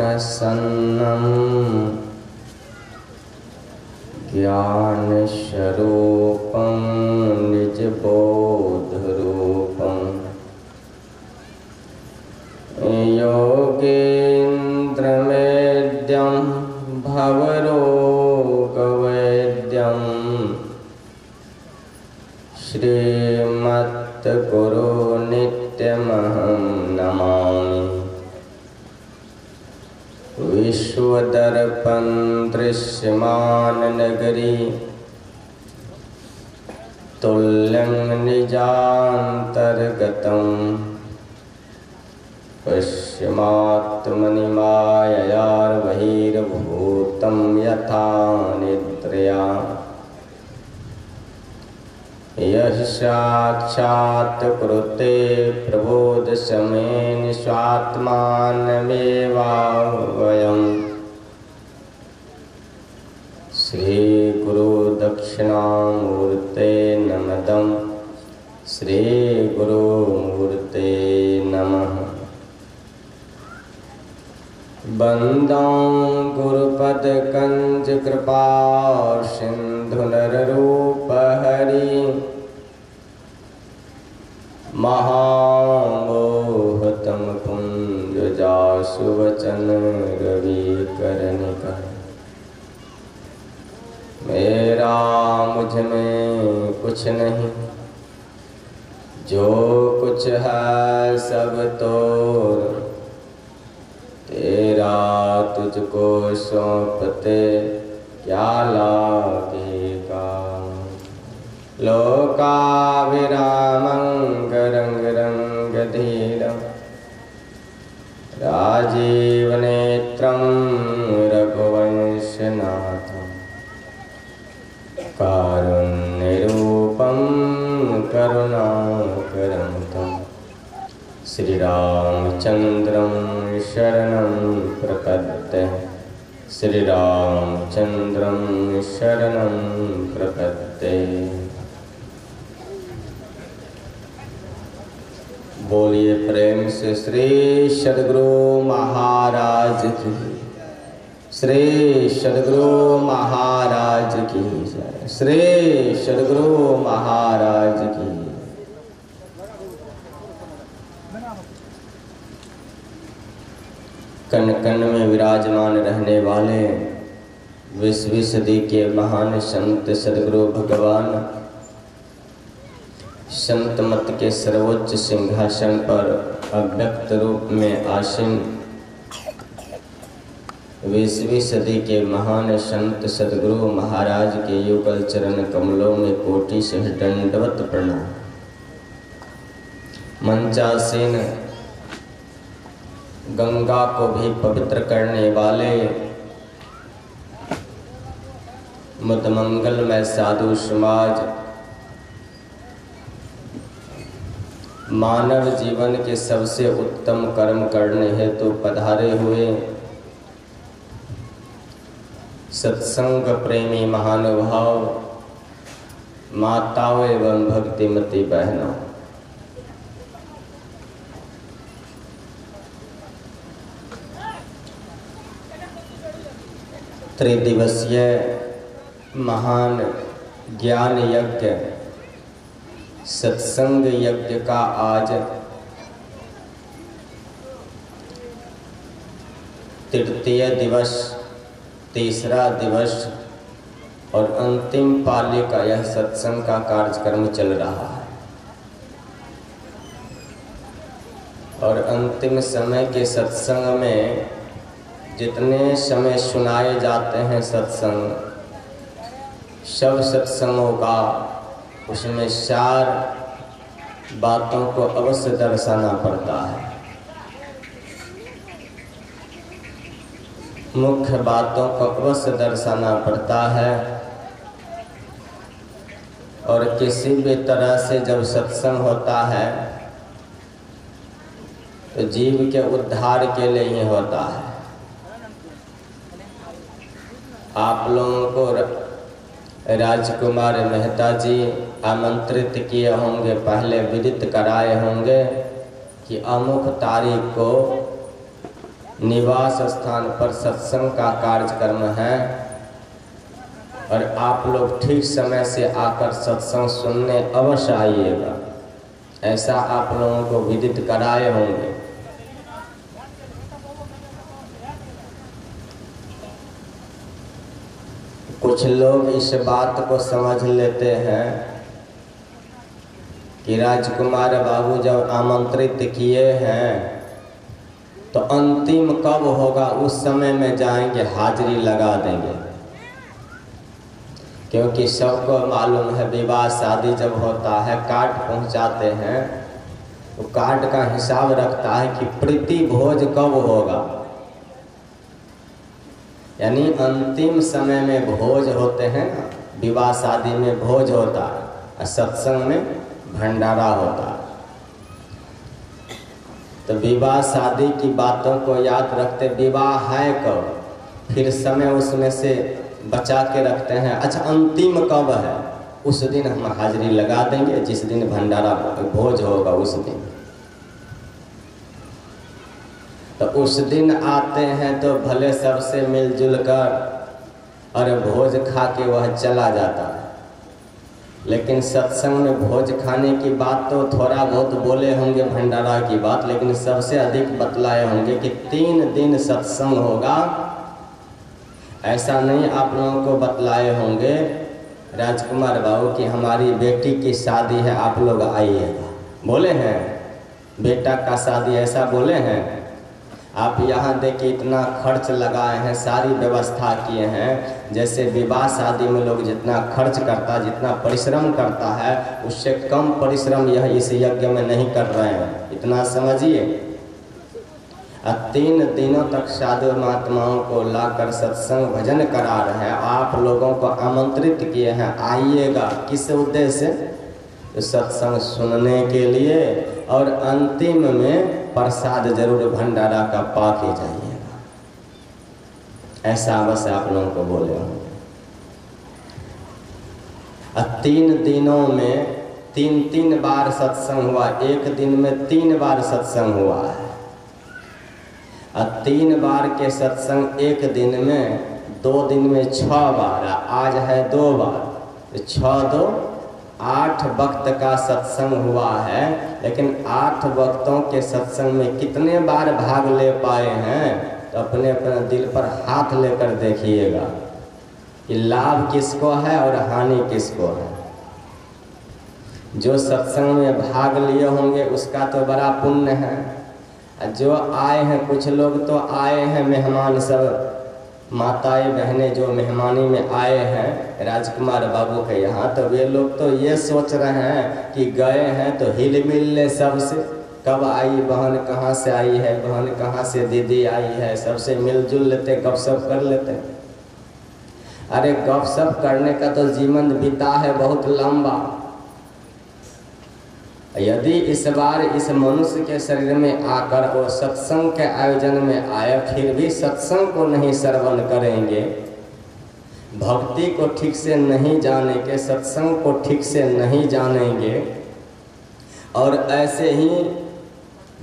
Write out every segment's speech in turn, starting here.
प्रसन्नं ज्ञानस्वरूपं निजबोधरूपं योगेन्द्रमेद्यं भवरोगवैद्यं श्रीमद्गुरुनित्यमहं नमामि। विश्वदर्पण दृश्यमान नगरी तुल्यं निजान्तर्गतं पश्यमात्मनिमाययार्बहिर्भूतं यथा निद्रया यः साक्षात् कृते प्रबोधसमेन स्वात्मानमेवावयम्। श्रीगुरुदक्षिणामूर्ते नमः। श्रीगुरुमूर्ते नमः। बंदं गुरुपदकंज कृपा सिंधु नररूप हरि महामोहतम कुंज जासु वचन रवि करनिका। मेरा मुझ में कुछ नहीं, जो कुछ है सब तोर तेरा, तुझको सौंपते क्या लागेगा। लोकाभिरामं रंग रंग धीरं राजीवनेत्रं रघुवंशनाथं कारुण्यरूपं करुणाकरं तं श्रीरामचन्द्रं शरणं प्रपद्ये। श्रीरामचन्द्रं शरणं प्रपद्ये। बोलिए प्रेम से श्री सद्गुरु महाराज की। श्री सद्गुरु महाराज की जय। श्री सद्गुरु महाराज की। कण कण में विराजमान रहने वाले 20वीं सदी के महान संत सद्गुरु भगवान संत मत के सर्वोच्च सिंहासन पर अव्यक्त रूप में आसीन 20वीं सदी के महान संत सद्गुरु महाराज के युगल चरण कमलों में कोटि से दंडवत प्रणाम। मंचासीन गंगा को भी पवित्र करने वाले मुदमंगलमय साधु समाज मानव जीवन के सबसे उत्तम कर्म करने हेतु पधारे हुए सत्संग प्रेमी महानुभाव माताओं एवं भक्तिमती बहनों, त्रिदिवसीय महान ज्ञान यज्ञ सत्संग यज्ञ का आज तृतीय दिवस, तीसरा दिवस और अंतिम पाली का यह सत्संग का कार्यक्रम चल रहा है। और अंतिम समय के सत्संग में जितने समय सुनाए जाते हैं सत्संग, सब सत्संगों का उसमें सार बातों को अवश्य दर्शाना पड़ता है। मुख्य बातों को अवश्य दर्शाना पड़ता है। और किसी भी तरह से जब सत्संग होता है तो जीव के उद्धार के लिए ही होता है। आप लोगों को राजकुमार मेहता जी आमंत्रित किए होंगे, पहले विदित कराए होंगे कि अमुक तारीख को निवास स्थान पर सत्संग का कार्यक्रम है और आप लोग ठीक समय से आकर सत्संग सुनने अवश्य आइएगा, ऐसा आप लोगों को विदित कराए होंगे। कुछ लोग इस बात को समझ लेते हैं कि राजकुमार बाबू जब आमंत्रित किए हैं तो अंतिम कब होगा उस समय में जाएंगे, हाजिरी लगा देंगे। क्योंकि सबको मालूम है विवाह शादी जब होता है कार्ड पहुंचाते हैं तो कार्ड का हिसाब रखता है कि प्रीति भोज कब होगा, यानी अंतिम समय में भोज होते हैं। विवाह शादी में भोज होता है और सत्संग में भंडारा होता है। तो विवाह शादी की बातों को याद रखते, विवाह है कब, फिर समय उसमें से बचा के रखते हैं। अच्छा अंतिम कब है, उस दिन हम हाजिरी लगा देंगे, जिस दिन भंडारा भोज होगा उस दिन। तो उस दिन आते हैं तो भले सबसे मिलजुल कर और भोज खा के वह चला जाता है। लेकिन सत्संग में भोज खाने की बात तो थोड़ा बहुत बोले होंगे, भंडारा की बात, लेकिन सबसे अधिक बतलाए होंगे कि 3 दिन सत्संग होगा। ऐसा नहीं आप लोगों को बतलाए होंगे राजकुमार बाबू की हमारी बेटी की शादी है, आप लोग आइएगा, बोले हैं बेटा का शादी, ऐसा बोले हैं। आप यहाँ देखिए इतना खर्च लगाए हैं, सारी व्यवस्था किए हैं। जैसे विवाह शादी में लोग जितना खर्च करता है, जितना परिश्रम करता है, उससे कम परिश्रम यह इस यज्ञ में नहीं कर रहे हैं, इतना समझिए। 3 दिनों तक साधु महात्माओं को लाकर सत्संग भजन करा रहे हैं। आप लोगों को आमंत्रित किए हैं, आइएगा। किस उद्देश्य से? सत्संग सुनने के लिए, और अंतिम में प्रसाद जरूर भंडारा का पा के जाइएगा, ऐसा अवश्य आप लोगों को बोले होंगे। 3 दिनों में 3 बार सत्संग हुआ, एक दिन में 3 बार सत्संग हुआ है। 3 बार के सत्संग एक दिन में, 2 दिन में 6 बार, आज है 2 बार, 6 2 8 वक्त का सत्संग हुआ है। लेकिन 8 वक्तों के सत्संग में कितने बार भाग ले पाए हैं, तो अपने अपने दिल पर हाथ लेकर देखिएगा कि लाभ किसको है और हानि किसको है। जो सत्संग में भाग लिए होंगे उसका तो बड़ा पुण्य है। जो आए हैं, कुछ लोग तो आए हैं मेहमान, सब माताएं बहनें जो मेहमानी में आए हैं राजकुमार बाबू के यहाँ, तो वे लोग तो ये सोच रहे हैं कि गए हैं तो हिल मिल ले सबसे, कब आई बहन, कहाँ से आई है बहन, कहाँ से दीदी आई है, सबसे मिलजुल लेते, गपशप कर लेते। अरे गपशप करने का तो जीवन बीता है बहुत लंबा। यदि इस बार इस मनुष्य के शरीर में आकर वो सत्संग के आयोजन में आए, फिर भी सत्संग को नहीं श्रवण करेंगे, भक्ति को ठीक से नहीं जानेंगे, सत्संग को ठीक से नहीं जानेंगे, और ऐसे ही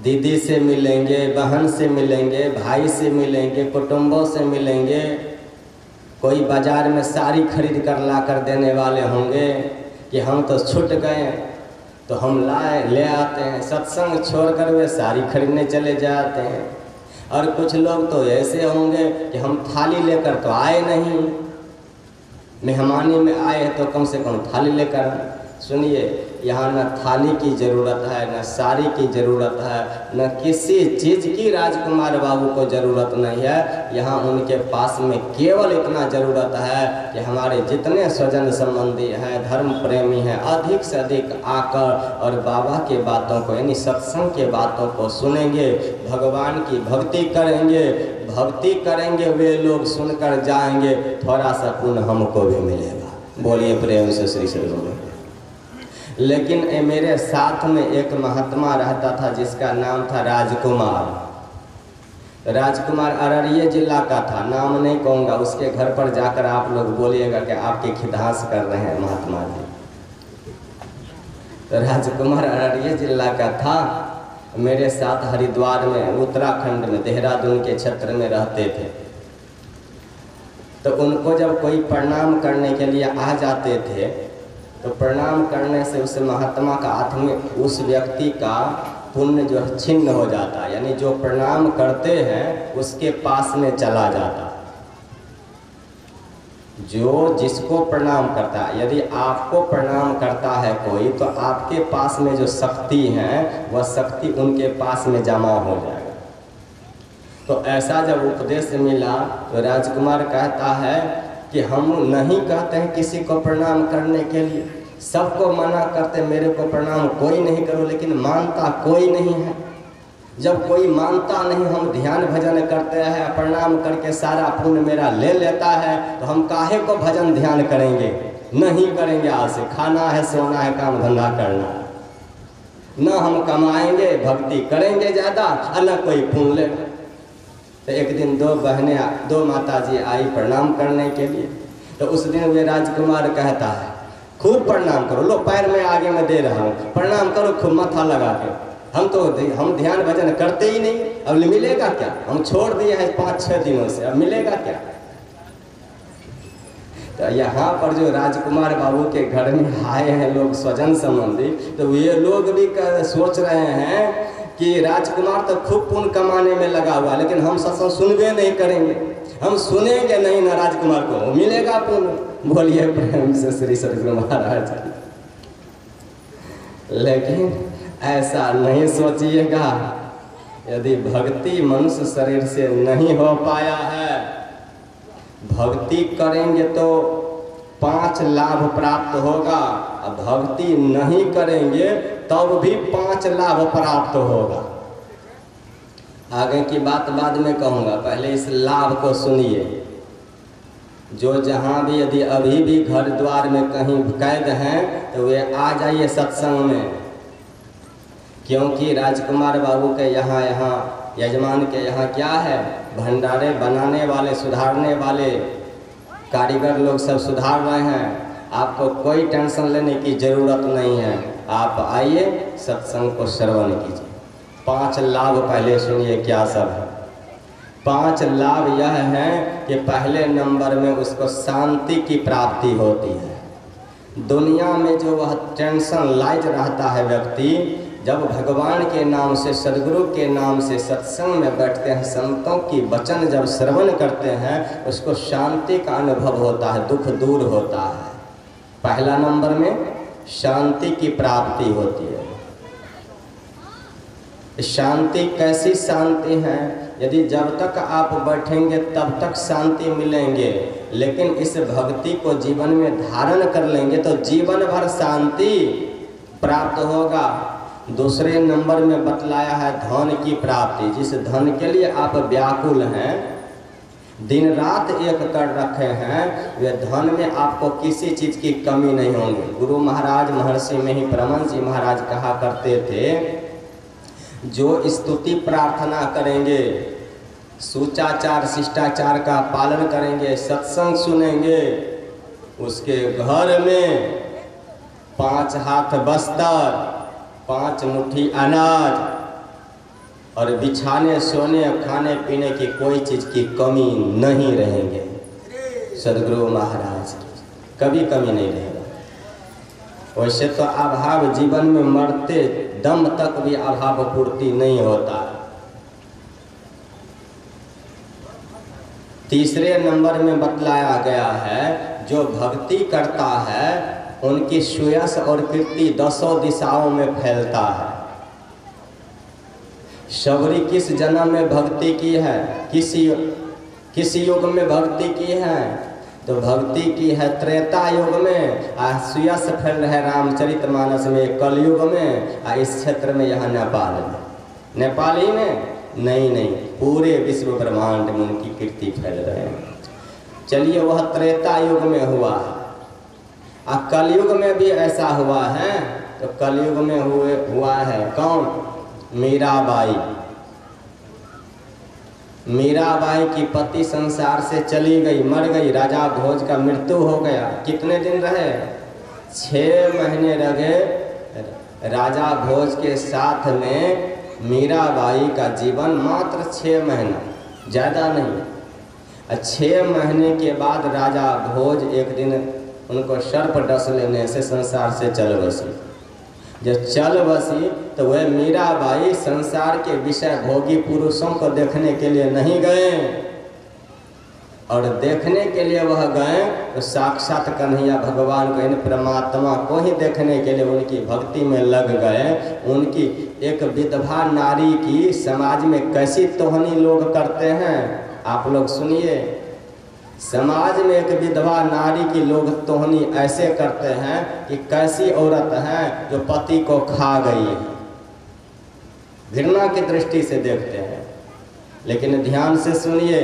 दीदी से मिलेंगे, बहन से मिलेंगे, भाई से मिलेंगे, कुटुंबों से मिलेंगे, कोई बाजार में साड़ी खरीद कर ला कर देने वाले होंगे कि हम तो छूट गए तो हम ले आते हैं। सत्संग छोड़कर वे साड़ी खरीदने चले जाते हैं। और कुछ लोग तो ऐसे होंगे कि हम थाली लेकर तो आए नहीं, मेहमानी में आए तो कम से कम थाली लेकर। सुनिए, यहाँ न थाली की ज़रूरत है, न साड़ी की ज़रूरत है, न किसी चीज़ की राजकुमार बाबू को ज़रूरत नहीं है। यहाँ उनके पास में केवल इतना ज़रूरत है कि हमारे जितने स्वजन संबंधी हैं, धर्म प्रेमी हैं, अधिक से अधिक आकर और बाबा के बातों को, यानी सत्संग के बातों को सुनेंगे, भगवान की भक्ति करेंगे, वे लोग सुनकर जाएंगे, थोड़ा सा पुण्य हमको भी मिलेगा। बोलिए प्रेम से श्री श्री बोले। लेकिन मेरे साथ में एक महात्मा रहता था जिसका नाम था राजकुमार। राजकुमार अररिया जिला का था, नाम नहीं कहूँगा। उसके घर पर जाकर आप लोग बोलिएगा कि आपकी खिदास कर रहे हैं महात्मा जी। तो राजकुमार अररिया जिला का था। मेरे साथ हरिद्वार में, उत्तराखंड में, देहरादून के क्षेत्र में रहते थे। तो उनको जब कोई प्रणाम करने के लिए आ जाते थे तो प्रणाम करने से उस महात्मा का आत्मिक, उस व्यक्ति का पुण्य जो छिन्न हो जाता, यानी जो प्रणाम करते हैं उसके पास में चला जाता। जो जिसको प्रणाम करता है, यदि आपको प्रणाम करता है कोई, तो आपके पास में जो शक्ति है वह शक्ति उनके पास में जमा हो जाएगा। तो ऐसा जब उपदेश मिला तो राजकुमार कहता है कि हम नहीं कहते हैं किसी को प्रणाम करने के लिए, सबको मना करते मेरे को प्रणाम कोई नहीं करो, लेकिन मानता कोई नहीं है। जब कोई मानता नहीं, हम ध्यान भजन करते हैं, प्रणाम करके सारा पुण्य मेरा ले लेता है, तो हम काहे को भजन ध्यान करेंगे? नहीं करेंगे। आज से खाना है, सोना है, काम धंधा करना है, न हम कमाएंगे, भक्ति करेंगे ज़्यादा और न कोई पुण्य लेगा। तो एक दिन दो माता जी आई प्रणाम करने के लिए। तो उस दिन वे राजकुमार कहता है खूब प्रणाम करो, लो पैर में आगे मैं दे रहा हूँ, प्रणाम करो खूब माथा लगा के। हम ध्यान भजन करते ही नहीं, अब मिलेगा क्या? हम छोड़ दिए हैं 5-6 दिनों से, अब मिलेगा क्या? तो यहाँ पर जो राजकुमार बाबू के घर में आए हैं लोग स्वजन संबंधी, तो ये लोग भी सोच रहे हैं कि राजकुमार तो खूब पुण्य कमाने में लगा हुआ, लेकिन हम सत्संग सुनबे नहीं करेंगे, हम सुनेंगे नहीं ना राजकुमार को मिलेगा पुण्य। बोलिए प्रेम से श्री सद्गुरु महाराज की। लेकिन ऐसा नहीं सोचिएगा, यदि भक्ति मनुष्य शरीर से नहीं हो पाया है, भक्ति करेंगे तो 5 लाभ प्राप्त होगा, भक्ति नहीं करेंगे तब भी 5 लाभ प्राप्त होगा। आगे की बात बाद में कहूँगा, पहले इस लाभ को सुनिए। जो जहाँ भी यदि अभी भी घर द्वार में कहीं कैद हैं तो वे आ जाइए सत्संग में, क्योंकि राजकुमार बाबू के यहाँ यजमान के यहाँ क्या है, भंडारे बनाने वाले, सुधारने वाले कारीगर लोग सब सुधार रहे हैं। आपको कोई टेंशन लेने की ज़रूरत नहीं है, आप आइए सत्संग को श्रवण कीजिए। 5 लाभ पहले सुनिए क्या सब है। 5 लाभ यह है कि पहले नंबर में उसको शांति की प्राप्ति होती है। दुनिया में जो वह टेंशन लाइज रहता है व्यक्ति, जब भगवान के नाम से, सदगुरु के नाम से सत्संग में बैठते हैं, संतों की वचन जब श्रवण करते हैं, उसको शांति का अनुभव होता है, दुख दूर होता है। पहला नंबर में शांति की प्राप्ति होती है। शांति कैसी शांति है? यदि जब तक आप बैठेंगे तब तक शांति मिलेंगे, लेकिन इस भक्ति को जीवन में धारण कर लेंगे तो जीवन भर शांति प्राप्त होगा। दूसरे नंबर में बतलाया है धन की प्राप्ति। जिस धन के लिए आप व्याकुल हैं, दिन रात एक कर रखे हैं, वे धन में आपको किसी चीज़ की कमी नहीं होगी। गुरु महाराज महर्षि में ही परमहंस जी महाराज कहा करते थे, जो स्तुति प्रार्थना करेंगे, सुचाचार शिष्टाचार का पालन करेंगे, सत्संग सुनेंगे, उसके घर में 5 हाथ बस्तर, 5 मुट्ठी अनाज और बिछाने, सोने, खाने पीने की कोई चीज़ की कमी नहीं रहेंगे। सद्गुरु महाराज की कभी कमी नहीं रहेगा। वैसे तो अभाव जीवन में मरते दम तक भी अभाव पूर्ति नहीं होता। तीसरे नंबर में बतलाया गया है, जो भक्ति करता है उनकी सुयश और कीर्ति 10 दिशाओं में फैलता है। शबरी किस जन्म में भक्ति की है, किस युग में भक्ति की है? तो भक्ति की है त्रेता युग में, सुयश फैल रहे रामचरितमानस में कलयुग में, इस क्षेत्र में यहाँ नेपाल में, नेपाल ही में नहीं, पूरे विश्व ब्रह्मांड में उनकी कीर्ति फैल रहे हैं। चलिए, वह त्रेता युग में हुआ है। कलयुग में भी ऐसा हुआ है। तो कलयुग में हुआ है कौन? मीराबाई। मीराबाई की पति संसार से चली गई, मर गई, राजा भोज का मृत्यु हो गया। कितने दिन रहे? 6 महीने रहे राजा भोज के साथ में मीराबाई का जीवन मात्र 6 महीना, ज़्यादा नहीं। 6 महीने के बाद राजा भोज एक दिन उनको सर्प डस लेने से संसार से चल बसी। जब चल बसी तो वह मीराबाई संसार के विषय भोगी पुरुषों को देखने के लिए नहीं गए, और देखने के लिए वह गए तो साक्षात कन्हैया भगवान को, इन परमात्मा को ही देखने के लिए उनकी भक्ति में लग गए। उनकी एक विधवा नारी की समाज में कैसी तोहनी लोग करते हैं, आप लोग सुनिए। समाज में एक विधवा नारी की लोग तोहनी ऐसे करते हैं कि कैसी औरत है जो पति को खा गई है, घृणा की दृष्टि से देखते हैं। लेकिन ध्यान से सुनिए,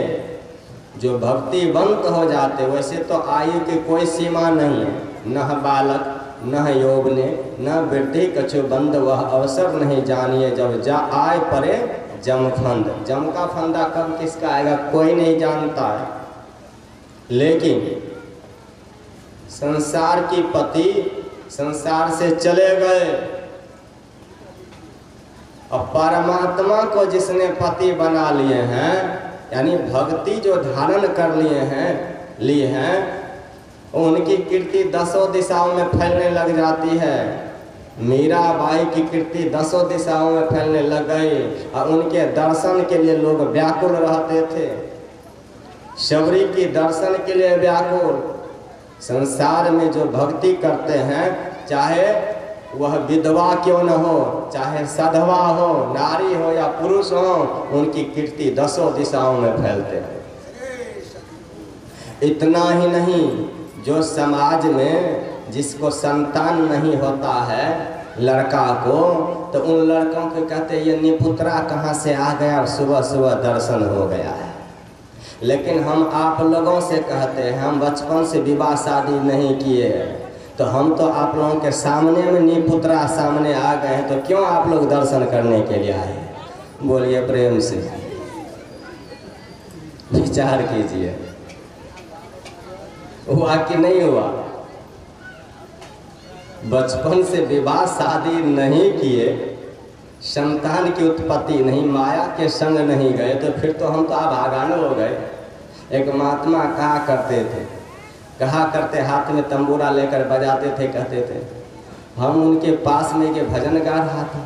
जो भक्तिवंत हो जाते, वैसे तो आयु की कोई सीमा नहीं है, न बालक न यौवने न वृद्धि कछु बंद, वह अवसर नहीं जानिए जब जा आए परे जमफंद। जम का फंदा कब किसका आएगा कोई नहीं जानता है। लेकिन संसार की पति संसार से चले गए, और परमात्मा को जिसने पति बना लिए हैं, यानी भक्ति जो धारण कर लिए हैं, उनकी कीर्ति 10 दिशाओं में फैलने लग जाती है। मीराबाई की कीर्ति 10 दिशाओं में फैलने लग गई, और उनके दर्शन के लिए लोग व्याकुल रहते थे। शबरी की दर्शन के लिए व्याकुल। संसार में जो भक्ति करते हैं, चाहे वह विधवा क्यों न हो, चाहे सधवा हो, नारी हो या पुरुष हो, उनकी कीर्ति 10 दिशाओं में फैलते हैं। इतना ही नहीं, जो समाज में जिसको संतान नहीं होता है लड़का को, तो उन लड़कों को कहते हैं ये निपुत्रा कहाँ से आ गया और सुबह सुबह दर्शन हो गया है। लेकिन हम आप लोगों से कहते हैं, हम बचपन से विवाह शादी नहीं किए, तो हम तो आप लोगों के सामने में निपुत्रा सामने आ गए हैं, तो क्यों आप लोग दर्शन करने के लिए आए? बोलिए प्रेम से, विचार कीजिए, हुआ कि नहीं हुआ? बचपन से विवाह शादी नहीं किए, संतान की उत्पत्ति नहीं, माया के संग नहीं गए, तो फिर तो हम तो अभागान हो गए। एक महात्मा कहा करते हाथ में तंबूरा लेकर बजाते थे, कहते थे, हम उनके पास में के भजन गा रहा था,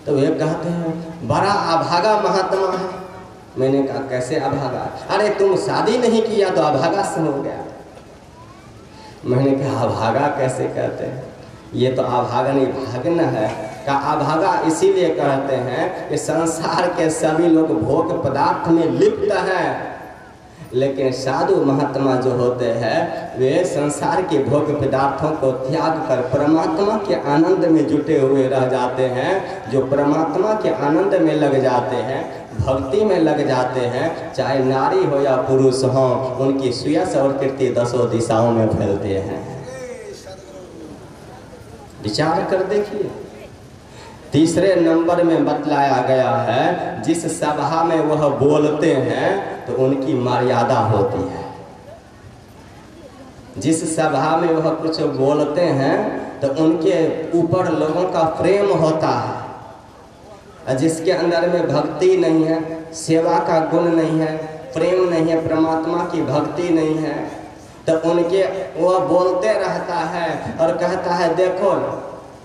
तो वे कहते हैं बड़ा अभागा महात्मा है। मैंने कहा कैसे अभागा? अरे तुम शादी नहीं किया तो अभागा से हो गया। मैंने कहा अभागा कैसे कहते हैं? ये तो अभागा नहीं, भागना है। का अभागा इसीलिए कहते हैं कि संसार के सभी लोग भोग पदार्थ में लिप्त हैं, लेकिन साधु महात्मा जो होते हैं वे संसार के भोग पदार्थों को त्याग कर परमात्मा के आनंद में जुटे हुए रह जाते हैं। जो परमात्मा के आनंद में लग जाते हैं, भक्ति में लग जाते हैं, चाहे नारी हो या पुरुष हो, उनकी सुयश और कीर्ति 10 दिशाओं में फैलते हैं। विचार कर देखिए। तीसरे नंबर में बतलाया गया है, जिस सभा में वह बोलते हैं तो उनकी मर्यादा होती है। जिस सभा में वह कुछ बोलते हैं तो उनके ऊपर लोगों का प्रेम होता है। जिसके अंदर में भक्ति नहीं है, सेवा का गुण नहीं है, प्रेम नहीं है, परमात्मा की भक्ति नहीं है, तो उनके वह बोलते रहता है और कहता है देखो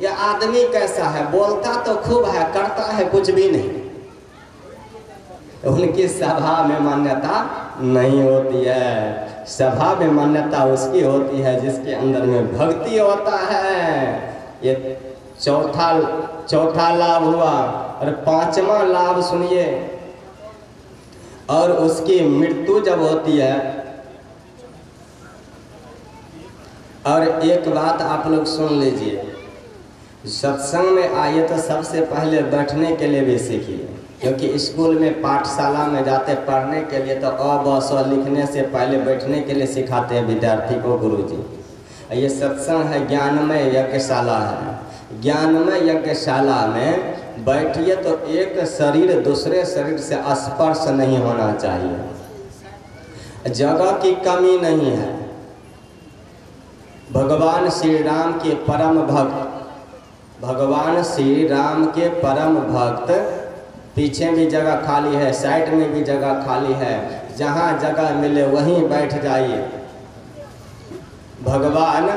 यह आदमी कैसा है, बोलता तो खूब है, करता है कुछ भी नहीं। उनकी सभा में मान्यता नहीं होती है। सभा में मान्यता उसकी होती है जिसके अंदर में भक्ति होता है। ये चौथा लाभ हुआ। और 5वां लाभ सुनिए। और उसकी मृत्यु जब होती है, और एक बात आप लोग सुन लीजिए, सत्संग में आइए तो सबसे पहले बैठने के लिए भी सीखिए, क्योंकि स्कूल में पाठशाला में जाते पढ़ने के लिए तो अ ब स लिखने से पहले बैठने के लिए सिखाते हैं विद्यार्थी को गुरुजी। ये सत्संग है, ज्ञानमय यज्ञशाला है। ज्ञानमय यज्ञशाला में बैठिए तो एक शरीर दूसरे शरीर से स्पर्श नहीं होना चाहिए। जगह की कमी नहीं है। भगवान श्री राम के परम भक्त भगवान श्री राम के परम भक्त, पीछे भी जगह खाली है, साइड में भी जगह खाली है, जहाँ जगह मिले वहीं बैठ जाइए। भगवान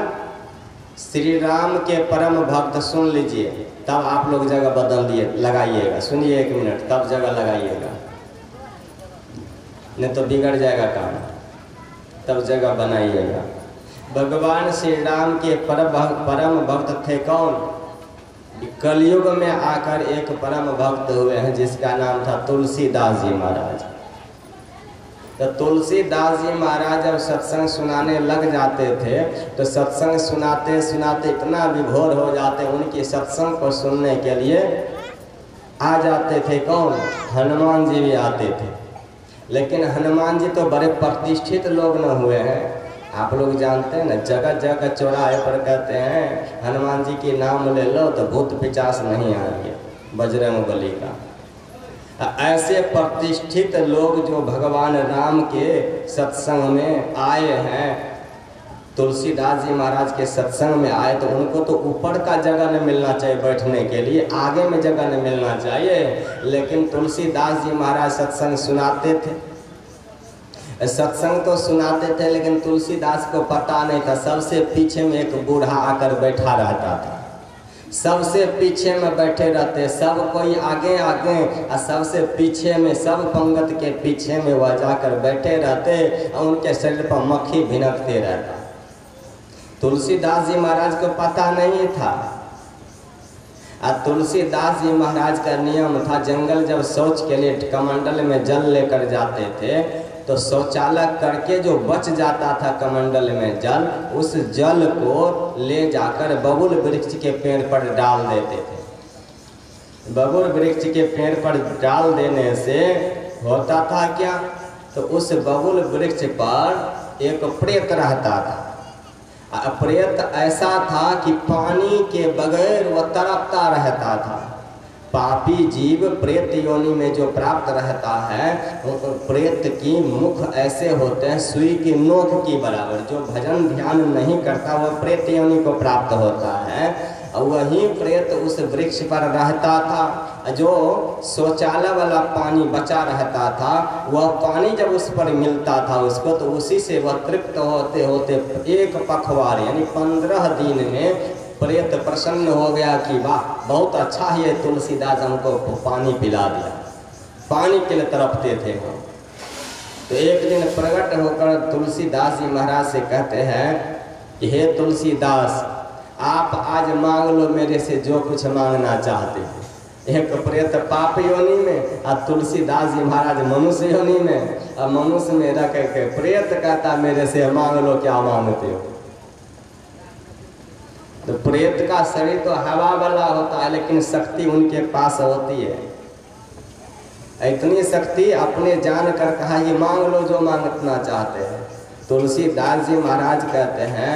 श्री राम के परम भक्त, सुन लीजिए, तब आप लोग जगह बदल दिए लगाइएगा। सुनिए 1 मिनट, तब जगह लगाइएगा, नहीं तो बिगड़ जाएगा काम, तब जगह बनाइएगा। भगवान श्री राम के परम भक्त थे कौन? कलयुग में आकर एक परम भक्त हुए हैं जिसका नाम था तुलसीदास जी महाराज। तो तुलसीदास जी महाराज जब सत्संग सुनाने लग जाते थे तो सत्संग सुनाते सुनाते इतना विभोर हो जाते, उनके सत्संग को सुनने के लिए आ जाते थे कौन? हनुमान जी भी आते थे। लेकिन हनुमान जी तो बड़े प्रतिष्ठित लोग न हुए हैं, आप लोग जानते हैं ना, जगह जगह चौराहे पर कहते हैं हनुमान जी के नाम ले लो तो भूत पिचास नहीं आएंगे, बजरंगबली का। ऐसे प्रतिष्ठित लोग जो भगवान राम के सत्संग में आए हैं, तुलसीदास जी महाराज के सत्संग में आए, तो उनको तो ऊपर का जगह न मिलना चाहिए बैठने के लिए, आगे में जगह न मिलना चाहिए। लेकिन तुलसीदास जी महाराज सत्संग सुनाते थे, सत्संग तो सुनाते थे, लेकिन तुलसीदास को पता नहीं था, सबसे पीछे में एक बूढ़ा आकर बैठा रहता था, सबसे पीछे में बैठे रहते, सब कोई आगे आगे और सबसे पीछे में, सब पंगत के पीछे में वह जाकर बैठे रहते और उनके शरीर पर मक्खी भिनकते रहता। तुलसीदास जी महाराज को पता नहीं था। और तुलसीदास जी महाराज का नियम था, जंगल जब शौच के लिए कमंडल में जल लेकर जाते थे तो शौचालय करके जो बच जाता था कमंडल में जल, उस जल को ले जाकर बबुल वृक्ष के पेड़ पर डाल देते थे। बबुल वृक्ष के पेड़ पर डाल देने से होता था क्या? तो उस बबुल वृक्ष पर एक प्रेत रहता था। प्रेत ऐसा था कि पानी के बगैर वह तड़पता रहता था। पापी जीव प्रेत योनि में जो प्राप्त रहता है, प्रेत की मुख ऐसे होते हैं सुई की नोक की बराबर। जो भजन ध्यान नहीं करता वह प्रेत योनि को प्राप्त होता है। वही प्रेत उस वृक्ष पर रहता था। जो शौचालय वाला पानी बचा रहता था, वह पानी जब उस पर मिलता था उसको, तो उसी से वह तृप्त होते होते एक पखवार यानी 15 दिन में प्रेत प्रसन्न हो गया कि वाह बहुत अच्छा है ये तुलसीदास हमको पानी पिला दिया। पानी के लिए तड़पते थे हम। तो एक दिन प्रकट होकर तुलसीदास जी महाराज से कहते हैं कि हे तुलसीदास, आप आज मांग लो मेरे से जो कुछ मांगना चाहते हैं। एक प्रेत पाप योनि में और तुलसीदास जी महाराज मनुष्य योनि में, और मनुष्य में रख के प्रेत कहता मेरे से मांग लो क्या मांगते हो। तो प्रेत का शरीर तो हवा वाला होता है, लेकिन शक्ति उनके पास होती है। इतनी शक्ति अपने जान कर कहा ये मांग लो जो मांगना चाहते हैं। तुलसीदास जी महाराज कहते हैं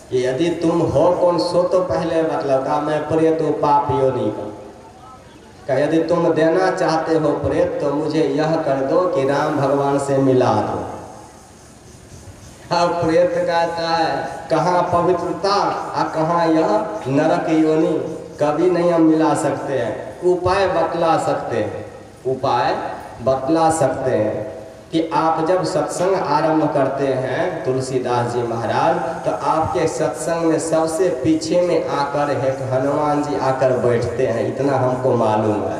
कि यदि तुम हो कौन सो तो पहले मतलब का मैं प्रेत हूँ पाप योनि का। यदि तुम देना चाहते हो प्रेत तो मुझे यह कर दो कि राम भगवान से मिला दो। अब प्रेत कहता है कहाँ पवित्रता और कहाँ यह नरक योनि, कभी नहीं हम मिला सकते हैं। उपाय बतला सकते हैं, उपाय बतला सकते हैं कि आप जब सत्संग आरंभ करते हैं तुलसीदास जी महाराज, तो आपके सत्संग में सबसे पीछे में आकर एक हनुमान जी आकर बैठते हैं, इतना हमको मालूम है।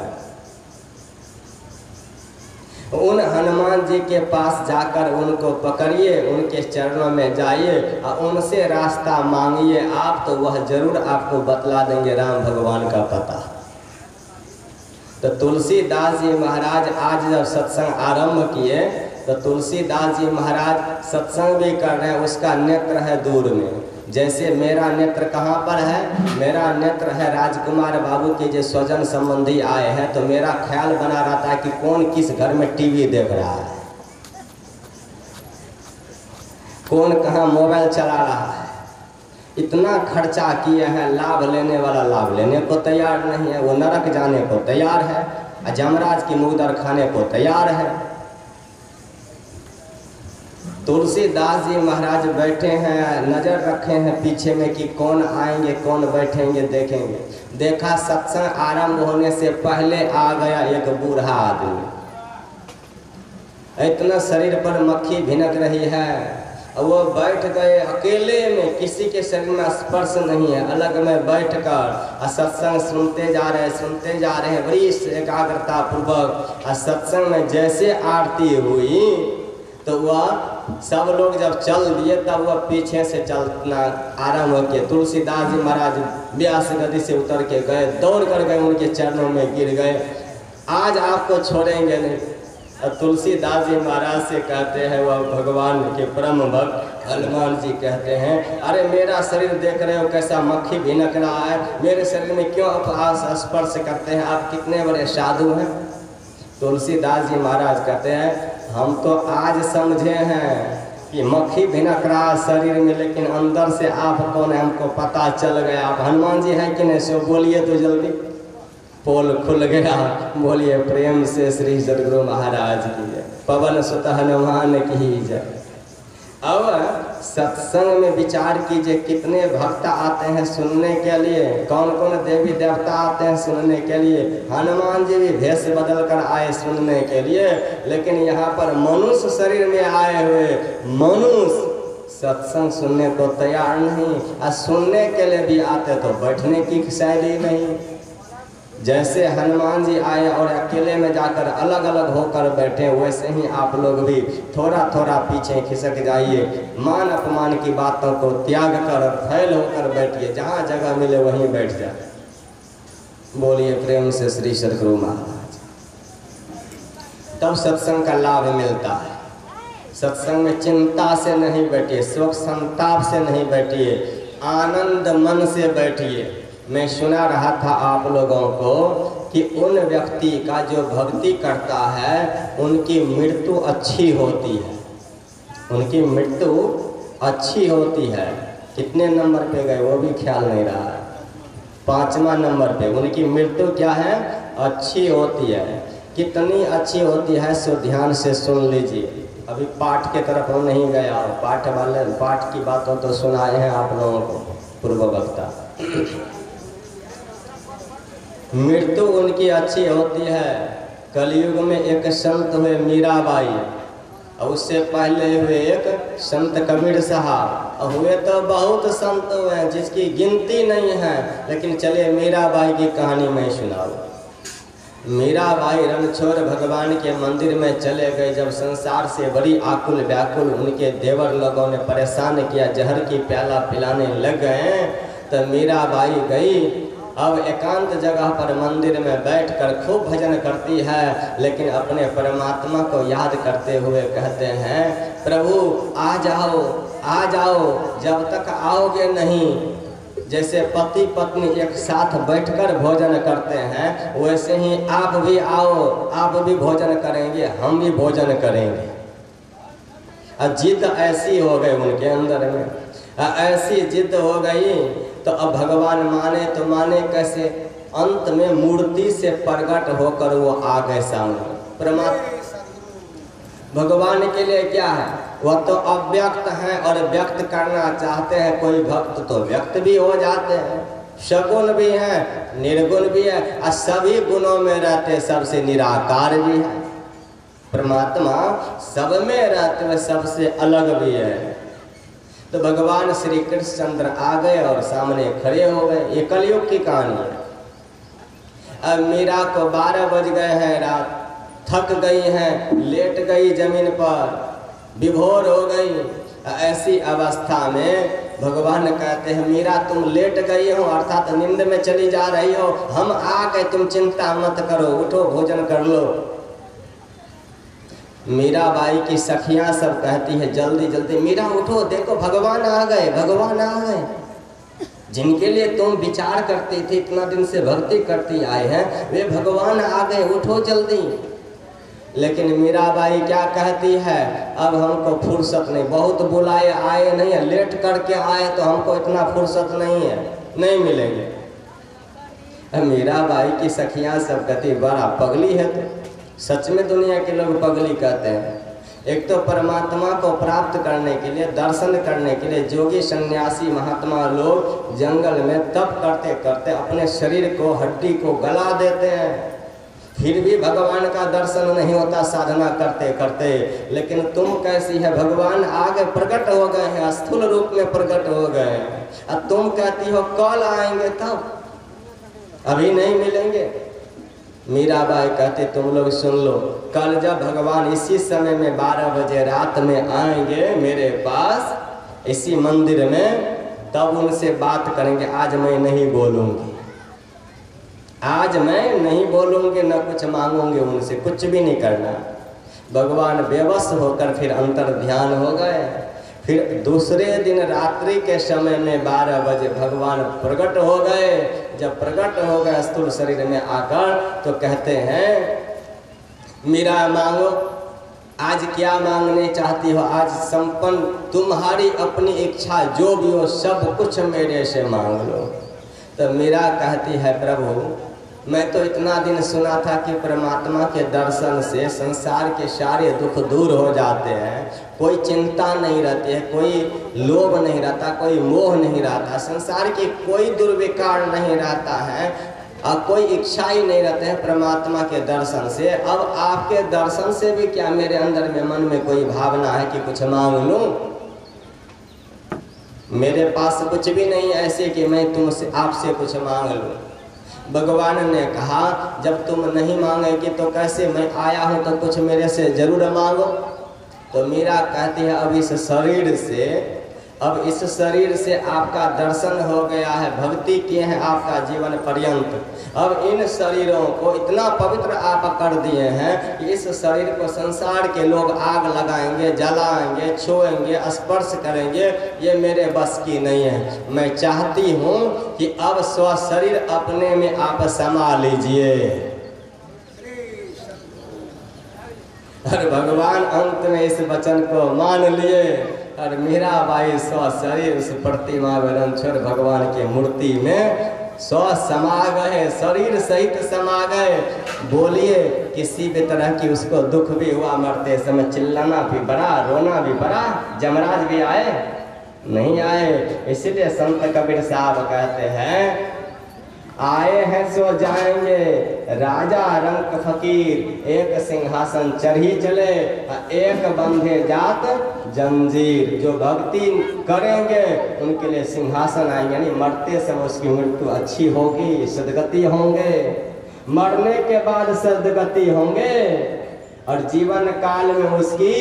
उन हनुमान जी के पास जाकर उनको पकड़िए, उनके चरणों में जाइए और उनसे रास्ता मांगिए आप, तो वह जरूर आपको बतला देंगे राम भगवान का पता। तो तुलसीदास जी महाराज आज जब सत्संग आरंभ किए तो तुलसीदास जी महाराज सत्संग भी कर रहे हैं, उसका नेत्र है दूर में। जैसे मेरा नेत्र कहाँ पर है, मेरा नेत्र है राजकुमार बाबू के जो स्वजन संबंधी आए हैं, तो मेरा ख्याल बना रहता है कि कौन किस घर में टीवी देख रहा है, कौन कहाँ मोबाइल चला रहा है। इतना खर्चा किए हैं, लाभ लेने वाला लाभ लेने को तैयार नहीं है, वो नरक जाने को तैयार है और जमराज की मुगदर खाने को तैयार है। तुलसीदास जी महाराज बैठे हैं, नजर रखे हैं पीछे में कि कौन आएंगे कौन बैठेंगे देखेंगे। देखा सत्संग आरंभ होने से पहले आ गया एक बूढ़ा आदमी। इतना शरीर पर मक्खी भिनक रही है, वो बैठ गए अकेले में, किसी के शरीर में स्पर्श नहीं है, अलग में बैठकर सत्संग सुनते जा रहे हैं बड़ी एकाग्रता पूर्वक। सत्संग में जैसे आरती हुई तो वह सब लोग जब चल दिए तब वह पीछे से चलना आरंभ हो गया। तुलसीदास जी महाराज व्यास गद्दी से उतर के गए, दौड़ कर गए, उनके चरणों में गिर गए, आज आपको छोड़ेंगे नहीं। और तुलसीदास जी महाराज से कहते हैं, वह भगवान के परम भक्त हनुमान जी कहते हैं, अरे मेरा शरीर देख रहे हो कैसा मक्खी भिनक रहा है, मेरे शरीर में क्यों आप स्पर्श करते हैं, आप कितने बड़े साधु हैं। तुलसीदास जी महाराज कहते हैं, हम तो आज समझे हैं कि मक्खी भिनक रहा शरीर में, लेकिन अंदर से आप कौन है हमको पता चल गया। आप हनुमान जी हैं कि नहीं, सो बोलिए तो जल्दी। पोल खुल गया, बोलिए प्रेम से श्री सद्गुरु महाराज की जय, पवन सुत हनुमान की जय। अब सत्संग में विचार कीजिए, कितने भक्त आते हैं सुनने के लिए, कौन कौन देवी देवता आते हैं सुनने के लिए। हनुमान जी भी भेष बदल कर आए सुनने के लिए, लेकिन यहाँ पर मनुष्य शरीर में आए हुए मनुष्य सत्संग सुनने को तैयार नहीं। और सुनने के लिए भी आते तो बैठने की शैली नहीं। जैसे हनुमान जी आए और अकेले में जाकर अलग अलग होकर बैठे, वैसे ही आप लोग भी थोड़ा थोड़ा पीछे खिसक जाइए, मान अपमान की बातों को त्याग कर फैल होकर बैठिए, जहाँ जगह मिले वहीं बैठ जाए। बोलिए प्रेम से श्री सद्गुरु महाराज। तब सत्संग का लाभ मिलता है। सत्संग में चिंता से नहीं बैठिए, शोक संताप से नहीं बैठिए, आनंद मन से बैठिए। मैं सुना रहा था आप लोगों को कि उन व्यक्ति का जो भक्ति करता है उनकी मृत्यु अच्छी होती है, उनकी मृत्यु अच्छी होती है। कितने नंबर पे गए वो भी ख्याल नहीं रहा है, 5वां नंबर पे उनकी मृत्यु क्या है, अच्छी होती है। कितनी अच्छी होती है सो ध्यान से सुन लीजिए। अभी पाठ के तरफ हम नहीं गया, पाठ की बातों तो सुनाए हैं आप लोगों को पूर्व वक्ता। मृत्यु उनकी अच्छी होती है। कलयुग में एक संत हुए मीराबाई, और उससे पहले हुए एक संत कबीर साहब, हुए तो बहुत संत हुए जिसकी गिनती नहीं है। लेकिन चलिए मीराबाई की कहानी मैं सुनाऊं। मीराबाई रणछोड़ भगवान के मंदिर में चले गए। जब संसार से बड़ी आकुल व्याकुल उनके देवर लोगों ने परेशान किया, जहर की प्याला पिलाने लग गए, तो मीराबाई गई। अब एकांत जगह पर मंदिर में बैठकर खूब भजन करती है, लेकिन अपने परमात्मा को याद करते हुए कहते हैं, प्रभु आ जाओ आ जाओ, जब तक आओगे नहीं। जैसे पति पत्नी एक साथ बैठकर भोजन करते हैं, वैसे ही आप भी आओ, आप भी भोजन करेंगे, हम भी भोजन करेंगे। जिद ऐसी हो गई उनके अंदर में, ऐसी जिद हो गई तो अब भगवान माने तो माने कैसे। अंत में मूर्ति से प्रकट होकर वो आ गए सामने। परमात्मा भगवान के लिए क्या है, वह तो अव्यक्त है और व्यक्त करना चाहते हैं कोई भक्त तो व्यक्त भी हो जाते हैं, सगुण भी है निर्गुण भी है, और सभी गुणों में रहते सबसे निराकार भी है। परमात्मा सब में रहते हुए सबसे अलग भी है। तो भगवान श्री कृष्णचंद्र आ गए और सामने खड़े हो गए। ये कलयुग की कहानी है। अब मीरा को 12 बज गए हैं रात, थक गई हैं, लेट गई जमीन पर, विभोर हो गई। ऐसी अवस्था में भगवान कहते हैं, मीरा तुम लेट गई हो, अर्थात नींद में चली जा रही हो, हम आ गए, तुम चिंता मत करो, उठो भोजन कर लो। मीराबाई की सखियां सब कहती है, जल्दी जल्दी मीरा उठो, देखो भगवान आ गए, भगवान आ गए। जिनके लिए तुम विचार करती थी, इतना दिन से भक्ति करती आए हैं, वे भगवान आ गए, उठो जल्दी। लेकिन मीराबाई क्या कहती है, अब हमको फुर्सत नहीं, बहुत बुलाए आए नहीं है, लेट करके आए तो हमको इतना फुर्सत नहीं है, नहीं मिलेंगे। मीराबाई की सखियां सब कहती बड़ा पगली है तो। सच में दुनिया के लोग पगली कहते हैं। एक तो परमात्मा को प्राप्त करने के लिए, दर्शन करने के लिए योगी सन्यासी महात्मा लोग जंगल में तप करते करते अपने शरीर को, हड्डी को गला देते हैं, फिर भी भगवान का दर्शन नहीं होता साधना करते करते। लेकिन तुम कैसी है, भगवान आगे प्रकट हो गए हैं, स्थूल रूप में प्रकट हो गए हैं, और तुम कहती हो कल आएंगे, तब अभी नहीं मिलेंगे। मीराबाई कहते तुम लोग सुन लो, कल जब भगवान इसी समय में 12 बजे रात में आएंगे मेरे पास, इसी मंदिर में, तब उनसे बात करेंगे। आज मैं नहीं बोलूँगी, आज मैं नहीं बोलूँगी, न कुछ मांगूंगी उनसे, कुछ भी नहीं करना। भगवान बेबस होकर फिर अंतर ध्यान हो गए। फिर दूसरे दिन रात्रि के समय में 12 बजे भगवान प्रकट हो गए। जब प्रकट हो गए स्थूल शरीर में आकर, तो कहते हैं मीरा मांगो, आज क्या मांगने चाहती हो, आज संपन्न तुम्हारी अपनी इच्छा जो भी हो सब कुछ मेरे से मांग लो। तो मीरा कहती है प्रभु, मैं तो इतना दिन सुना था कि परमात्मा के दर्शन से संसार के सारे दुख दूर हो जाते हैं, कोई चिंता नहीं रहती है, कोई लोभ नहीं रहता, कोई मोह नहीं रहता, संसार की कोई दुर्विकार नहीं रहता है, और कोई इच्छा ही नहीं रहते हैं परमात्मा के दर्शन से। अब आपके दर्शन से भी क्या मेरे अंदर में, मन में कोई भावना है कि कुछ मांग लूं? मेरे पास कुछ भी नहीं ऐसे कि मैं तुमसे, आपसे कुछ मांग लूं। भगवान ने कहा जब तुम नहीं मांगेगी तो कैसे, मैं आया हूं तो कुछ मेरे से जरूर मांगो। तो मीरा कहती है अब इस शरीर से, अब इस शरीर से आपका दर्शन हो गया है, भक्ति किए हैं आपका जीवन पर्यंत, अब इन शरीरों को इतना पवित्र आप कर दिए हैं कि इस शरीर को संसार के लोग आग लगाएंगे, जलाएंगे, छुएंगे, स्पर्श करेंगे, ये मेरे बस की नहीं है। मैं चाहती हूँ कि अब स्व शरीर अपने में आप समा लीजिए। और भगवान अंत में इस वचन को मान लिए, और मीराबाई स्व शरीर उस प्रतिमा में छोड़ भगवान की मूर्ति में स्व समा गए, शरीर सहित समा गए। बोलिए किसी भी तरह की उसको दुख भी हुआ, मरते समय चिल्लाना भी पड़ा, रोना भी पड़ा, जमराज भी आए नहीं आए। इसलिए संत कबीर साहब कहते हैं, आए हैं सो जाएंगे राजा रंक फकीर, एक सिंहासन चढ़ी चले, एक बंधे जात जंजीर। जो भक्ति करेंगे उनके लिए सिंहासन आएंगे, यानी मरते समय उसकी मृत्यु अच्छी होगी, सदगति होंगे, मरने के बाद सदगति होंगे, और जीवन काल में उसकी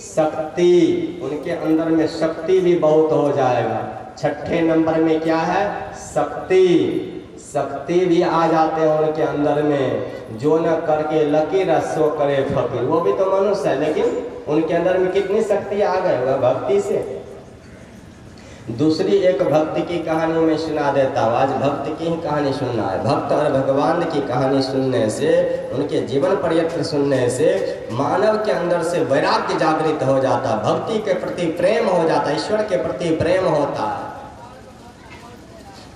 शक्ति, उनके अंदर में शक्ति भी बहुत हो जाएगा। 6ठे नंबर में क्या है, शक्ति। शक्ति भी आ जाते हैं उनके अंदर में। जो न करके लकीर सो करे फकीर, वो भी तो मनुष्य है, लेकिन उनके अंदर में कितनी शक्ति आ गई, वह भक्ति से। दूसरी एक भक्ति की कहानी में सुना देता हूँ। आज भक्ति की ही कहानी सुनना है। भक्त और भगवान की कहानी सुनने से, उनके जीवन पर्यंत सुनने से मानव के अंदर से वैराग्य जागृत हो जाता, भक्ति के प्रति प्रेम हो जाता, ईश्वर के प्रति प्रेम होता है।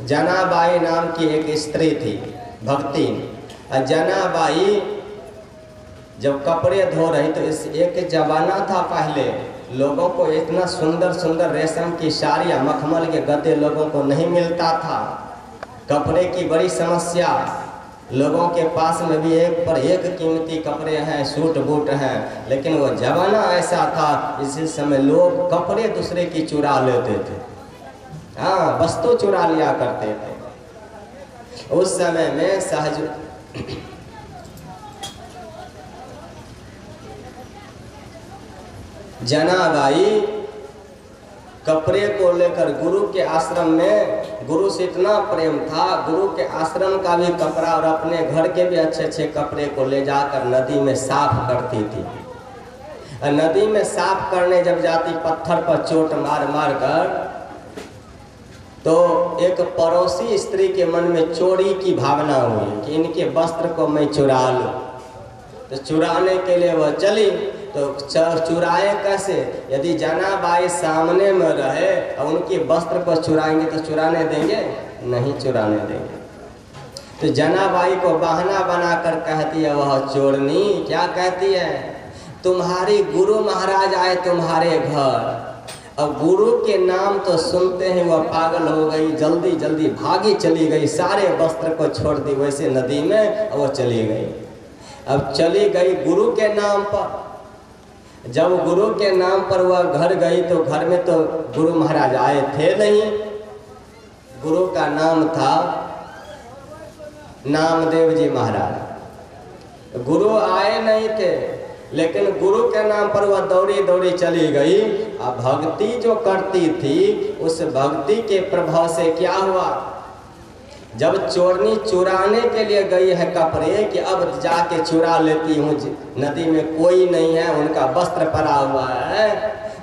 जनाबाई नाम की एक स्त्री थी, भक्ति। जनाबाई जब कपड़े धो रही तो इस एक जमाना था पहले, लोगों को इतना सुंदर सुंदर रेशम की साड़ियाँ, मखमल के गद्दे लोगों को नहीं मिलता था। कपड़े की बड़ी समस्या, लोगों के पास में भी एक पर एक कीमती कपड़े हैं, सूट बूट हैं, लेकिन वो जमाना ऐसा था इसी समय लोग कपड़े दूसरे की चुरा लेते थे। हाँ, वस्तु चुरा लिया करते थे उस समय में। सहज जनाबाई कपड़े को लेकर गुरु के आश्रम में, गुरु से इतना प्रेम था, गुरु के आश्रम का भी कपड़ा और अपने घर के भी अच्छे अच्छे कपड़े को ले जाकर नदी में साफ करती थी। नदी में साफ करने जब जाती, पत्थर पर चोट मार मार कर, तो एक पड़ोसी स्त्री के मन में चोरी की भावना हुई कि इनके वस्त्र को मैं चुरा लूं। तो चुराने के लिए वह चली, तो चुराए कैसे? यदि जनाबाई सामने में रहे और उनके वस्त्र को चुराएंगे तो चुराने देंगे? नहीं चुराने देंगे। तो जनाबाई को बहाना बनाकर कहती है वह चोरनी, क्या कहती है, तुम्हारी गुरु महाराज आए तुम्हारे घर, अब गुरु के नाम तो सुनते हैं वह पागल हो गई, जल्दी जल्दी भागी चली गई, सारे वस्त्र को छोड़ दी वैसे नदी में, वो चली गई। अब चली गई गुरु के नाम पर। जब गुरु के नाम पर वह घर गई तो घर में तो गुरु महाराज आए थे नहीं। गुरु का नाम था नामदेव जी महाराज। गुरु आए नहीं थे, लेकिन गुरु के नाम पर वह दौड़ी दौड़ी चली गई। अब भक्ति जो करती थी उस भक्ति के प्रभाव से क्या हुआ, जब चोरनी चुराने के लिए गई है कपड़े कि अब जाके चुरा लेती हूँ, नदी में कोई नहीं है, उनका वस्त्र पड़ा हुआ है,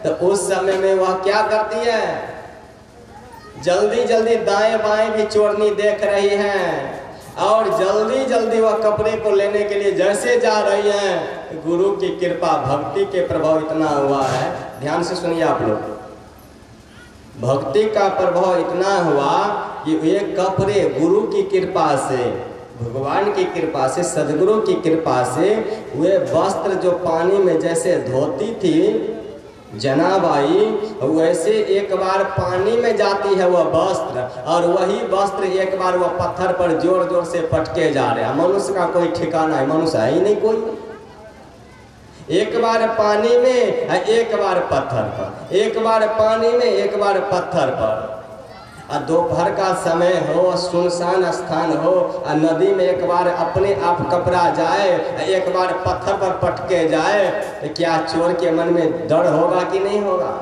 तो उस समय में वह क्या करती है, जल्दी जल्दी दाएं बाएं भी चोरनी देख रही है और जल्दी जल्दी वह कपड़े को लेने के लिए जैसे जा रही है। गुरु की कृपा भक्ति के प्रभाव इतना हुआ है, ध्यान से सुनिए आप लोग, भक्ति का प्रभाव इतना हुआ कि ये कपड़े गुरु की कृपा से, भगवान की कृपा से, सदगुरु की कृपा से वे वस्त्र जो पानी में जैसे धोती थी जनाबाई, वैसे एक बार पानी में जाती है वह वस्त्र, और वही वस्त्र एक बार वह पत्थर पर जोर जोर से पटके जा रहे हैं। मनुष्य का कोई ठिकाना है, मनुष्य है ही नहीं कोई। एक बार पानी में, एक बार पत्थर पर, एक बार पानी में, एक बार पत्थर पर। दोपहर का समय हो, सुनसान स्थान हो, नदी में एक बार अपने आप कपड़ा जाए, एक बार पत्थर पर पटके जाए, तो क्या चोर के मन में डर होगा कि नहीं होगा?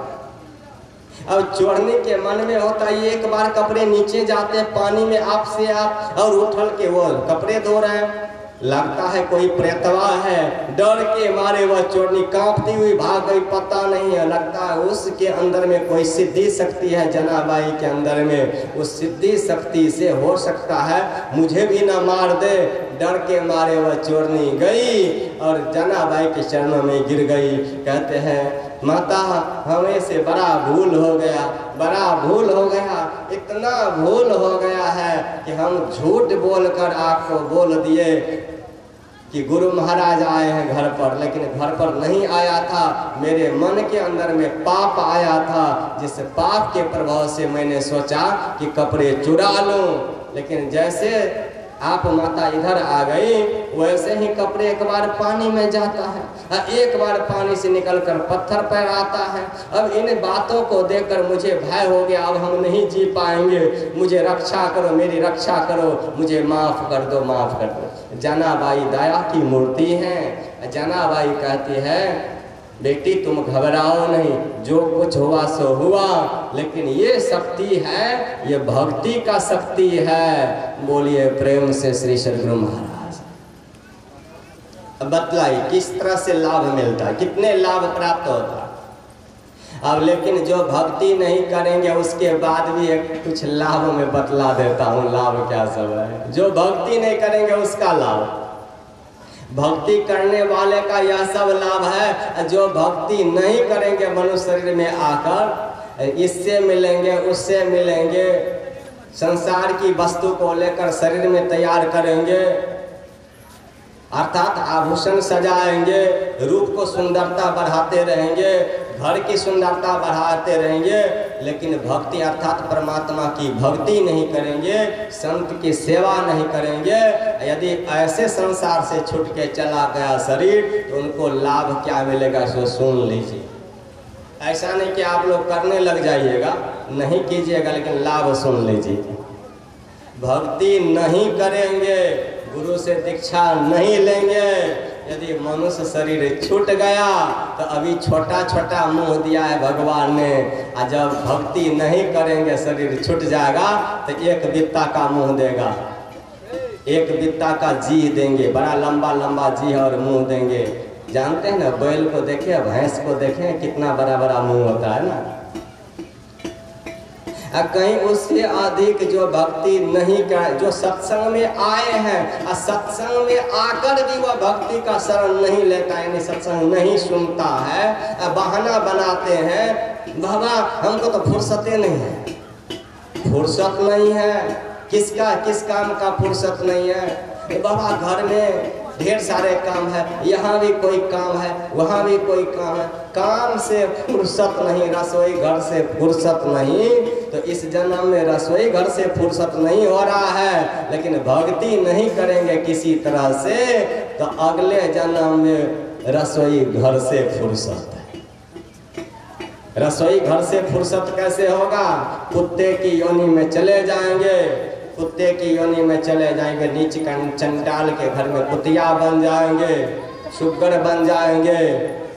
अब चोरने के मन में होता है, एक बार कपड़े नीचे जाते हैं पानी में आप से आप, और उठल के वो कपड़े धो रहे हैं, लगता है कोई प्रेतवा है, डर के मारे वह चोरनी कांपती हुई भाग गई, पता नहीं है, लगता है उसके अंदर में कोई सिद्धि शक्ति है, जनाबाई के अंदर में उस सिद्धि शक्ति से हो सकता है मुझे भी ना मार दे। डर के मारे वह चोरनी गई और जनाबाई के चरणों में गिर गई। कहते हैं माता हमें से बड़ा भूल हो गया, बड़ा भूल हो गया, इतना भूल हो गया है कि हम झूठ बोलकर आपको बोल दिए कि गुरु महाराज आए हैं घर पर, लेकिन घर पर नहीं आया था, मेरे मन के अंदर में पाप आया था, जिस पाप के प्रभाव से मैंने सोचा कि कपड़े चुरा लूं, लेकिन जैसे आप माता इधर आ गई वैसे ही कपड़े एक बार पानी में जाता है, एक बार पानी से निकलकर पत्थर पर आता है। अब इन बातों को देखकर मुझे भय हो गया, अब हम नहीं जी पाएंगे, मुझे रक्षा करो, मेरी रक्षा करो, मुझे माफ़ कर दो, माफ़ कर दो। जनाबाई दया की मूर्ति है। जनाबाई कहती है बेटी तुम घबराओ नहीं, जो कुछ हुआ सो हुआ, लेकिन ये शक्ति है, ये भक्ति का शक्ति है। बोलिए प्रेम से श्री सद्गुरु महाराज। अब बतलाइए किस तरह से लाभ मिलता है, कितने लाभ प्राप्त होता है। अब लेकिन जो भक्ति नहीं करेंगे उसके बाद भी एक कुछ लाभ में बतला देता हूँ, लाभ क्या सब है। जो भक्ति नहीं करेंगे उसका लाभ, भक्ति करने वाले का यह सब लाभ है। जो भक्ति नहीं करेंगे मनुष्य शरीर में आकर इससे मिलेंगे, उससे मिलेंगे, संसार की वस्तु को लेकर शरीर में तैयार करेंगे, अर्थात आभूषण सजाएंगे, रूप को सुंदरता बढ़ाते रहेंगे, घर की सुंदरता बढ़ाते रहेंगे, लेकिन भक्ति अर्थात परमात्मा की भक्ति नहीं करेंगे, संत की सेवा नहीं करेंगे। यदि ऐसे संसार से छूट के चला गया शरीर तो उनको लाभ क्या मिलेगा सो सुन लीजिए। ऐसा नहीं कि आप लोग करने लग जाइएगा, नहीं कीजिएगा, लेकिन लाभ सुन लीजिए। भक्ति नहीं करेंगे, गुरु से दीक्षा नहीं लेंगे, यदि मनुष्य शरीर छूट गया तो अभी छोटा छोटा मुंह दिया है भगवान ने, और जब भक्ति नहीं करेंगे शरीर छूट जाएगा तो एक बित्ता का मुंह देगा, एक बित्ता का जी देंगे, बड़ा लंबा लंबा जी और मुंह देंगे। जानते हैं ना, बैल को देखे, भैंस को देखे, कितना बड़ा बड़ा मुंह होता है ना। कहीं उससे अधिक जो भक्ति नहीं कर, जो सत्संग में आए हैं और सत्संग में आकर भी वह भक्ति का शरण नहीं लेता है, यानी सत्संग नहीं सुनता है, बहाना बनाते हैं, बाबा हमको तो फुर्सतें नहीं है, फुर्सत नहीं है, किसका किस काम का फुर्सत नहीं है। बाबा घर में ढेर सारे काम है, यहाँ भी कोई काम है, वहाँ भी कोई काम है, काम से फुर्सत नहीं, रसोई घर से फुर्सत नहीं। तो इस जन्म में रसोई घर से फुर्सत नहीं हो रहा है, लेकिन भक्ति नहीं करेंगे किसी तरह से तो अगले जन्म में रसोई घर से फुर्सत है। रसोई घर से फुर्सत कैसे होगा? कुत्ते की योनि में चले जाएंगे, कुत्ते की योनि में चले जाएंगे, नीच चंडाल के घर में कुतिया बन जाएंगे, सुगर बन जाएंगे।